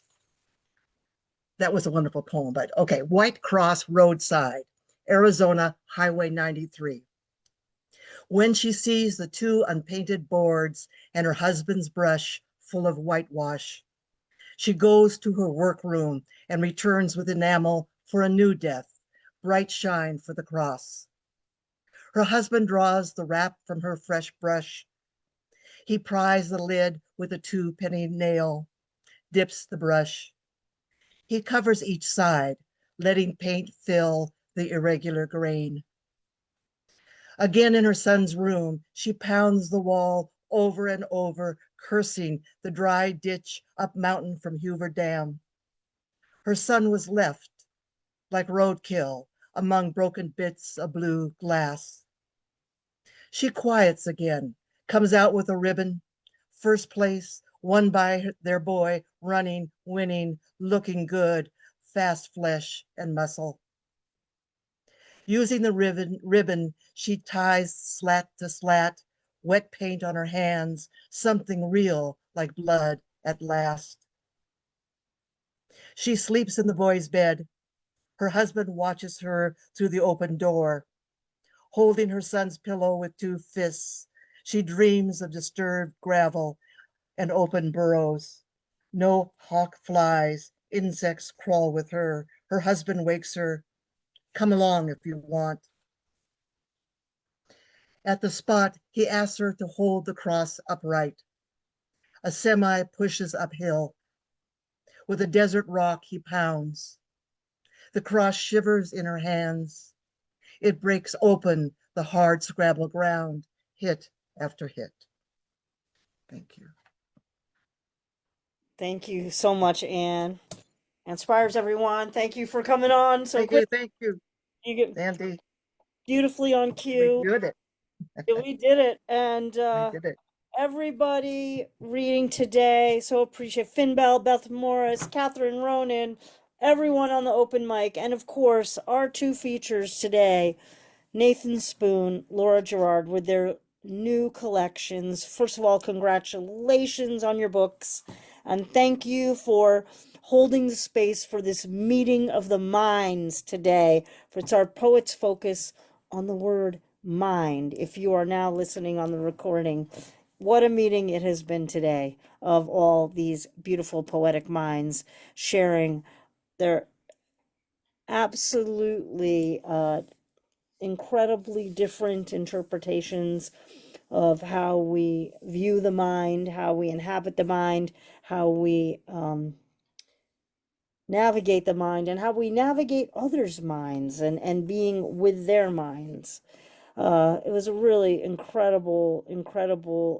That was a wonderful poem, but okay. White Cross Roadside, Arizona Highway 93. When she sees the two unpainted boards and her husband's brush full of whitewash, she goes to her workroom and returns with enamel for a new death, bright shine for the cross. Her husband draws the wrap from her fresh brush. He pries the lid with a 2-penny nail, dips the brush. He covers each side, letting paint fill the irregular grain. Again in her son's room, she pounds the wall over and over, cursing the dry ditch up mountain from Hoover Dam. Her son was left, like roadkill, among broken bits of blue glass. She quiets again, comes out with a ribbon, first place, won by their boy, running, winning, looking good, fast flesh and muscle. Using the ribbon, she ties slat to slat, wet paint on her hands, something real like blood at last. She sleeps in the boy's bed. Her husband watches her through the open door. Holding her son's pillow with 2 fists, She dreams of disturbed gravel and open burrows. No hawk flies, insects crawl with her. Her husband wakes her. Come along if you want. At the spot, he asks her to hold the cross upright. A semi pushes uphill. With a desert rock, he pounds. The cross shivers in her hands. It breaks open the hard scrabble ground, hit after hit. Thank you. Thank you so much, Anne. And Spiers, everyone, thank you for coming on so quick. Thank you. You get Andy. beautifully on cue. We did it. Yeah, we did it. And We did it. everybody reading today, so appreciate Phynne Belle, Beth Morris, Catherine Ronan, everyone on the open mic, and of course, our two features today, Nathan Spoon, Laura Garard, with their new collections. First of all, congratulations on your books, and thank you for holding the space for this meeting of the minds today. For it's our Poets Focus on the word mind. If you are now listening on the recording, what a meeting it has been today of all these beautiful poetic minds sharing their absolutely incredibly different interpretations of how we view the mind, how we inhabit the mind, how we navigate the mind, and how we navigate others' minds and being with their minds. It was a really incredible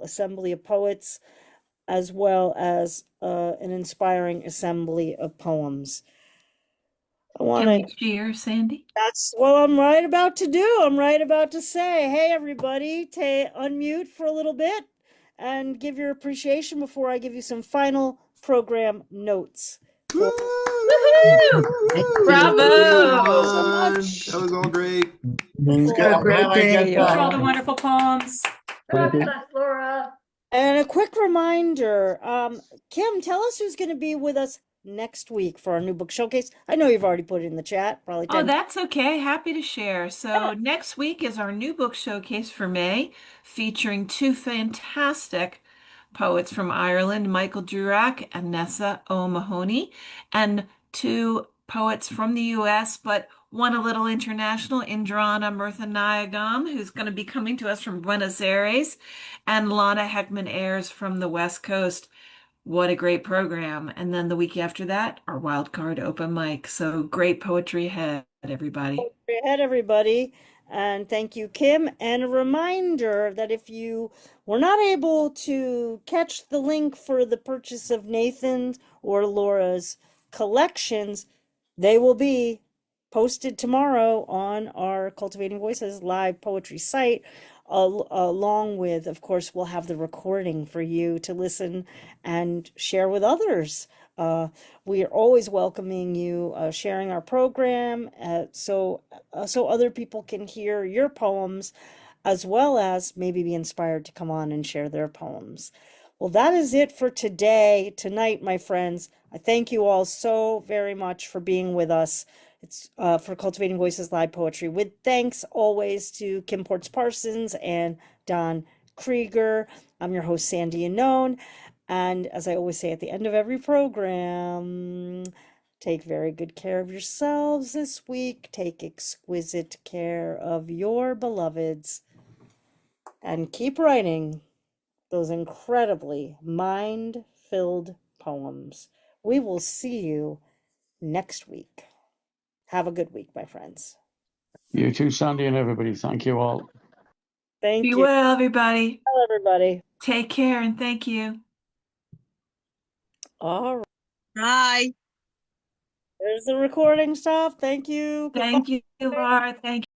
assembly of poets, as well as an inspiring assembly of poems. Can we cheer, Sandy? That's what I'm right about to do. I'm right about to say, hey, everybody, unmute for a little bit and give your appreciation before I give you some final program notes. Woo! Bravo! That was all great. Have a great day. Thanks for all the wonderful poems. Laura. And a quick reminder, Kim, tell us who's going to be with us next week for our new book showcase. I know you've already put it in the chat, probably. Oh, that's okay. Happy to share. So next week is our new book showcase for May, featuring two fantastic poets from Ireland, Michael Durack and Nessa O'Mahony, and two poets from the U.S., but one a little international, Indrana Murthanayagam, who's going to be coming to us from Buenos Aires, and Lana Heckman Ayers from the West Coast. What a great program. And then the week after that, our wild card open mic. So great poetry ahead, everybody. Poetry ahead, everybody. And thank you, Kim. And a reminder that if you were not able to catch the link for the purchase of Nathan's or Laura's collections, they will be posted tomorrow on our Cultivating Voices live poetry site. Along with, of course, we'll have the recording for you to listen and share with others. We are always welcoming you, sharing our program, so other people can hear your poems, as well as maybe be inspired to come on and share their poems. Well, that is it for tonight, my friends. I thank you all so very much for being with us. It's for Cultivating Voices Live Poetry, with thanks always to Kim Ports-Parsons and Don Krieger. I'm your host, Sandy Yannone. And as I always say at the end of every program, take very good care of yourselves this week. Take exquisite care of your beloveds. And keep writing those incredibly mind-filled poems. We will see you next week. Have a good week, my friends. You too, Sandy, and everybody. Thank you all. Thank Be you. well, everybody. Well, everybody. Take care and thank you. All right. Bye. There's the recording stuff. Thank you. Thank you, Laura. Thank you.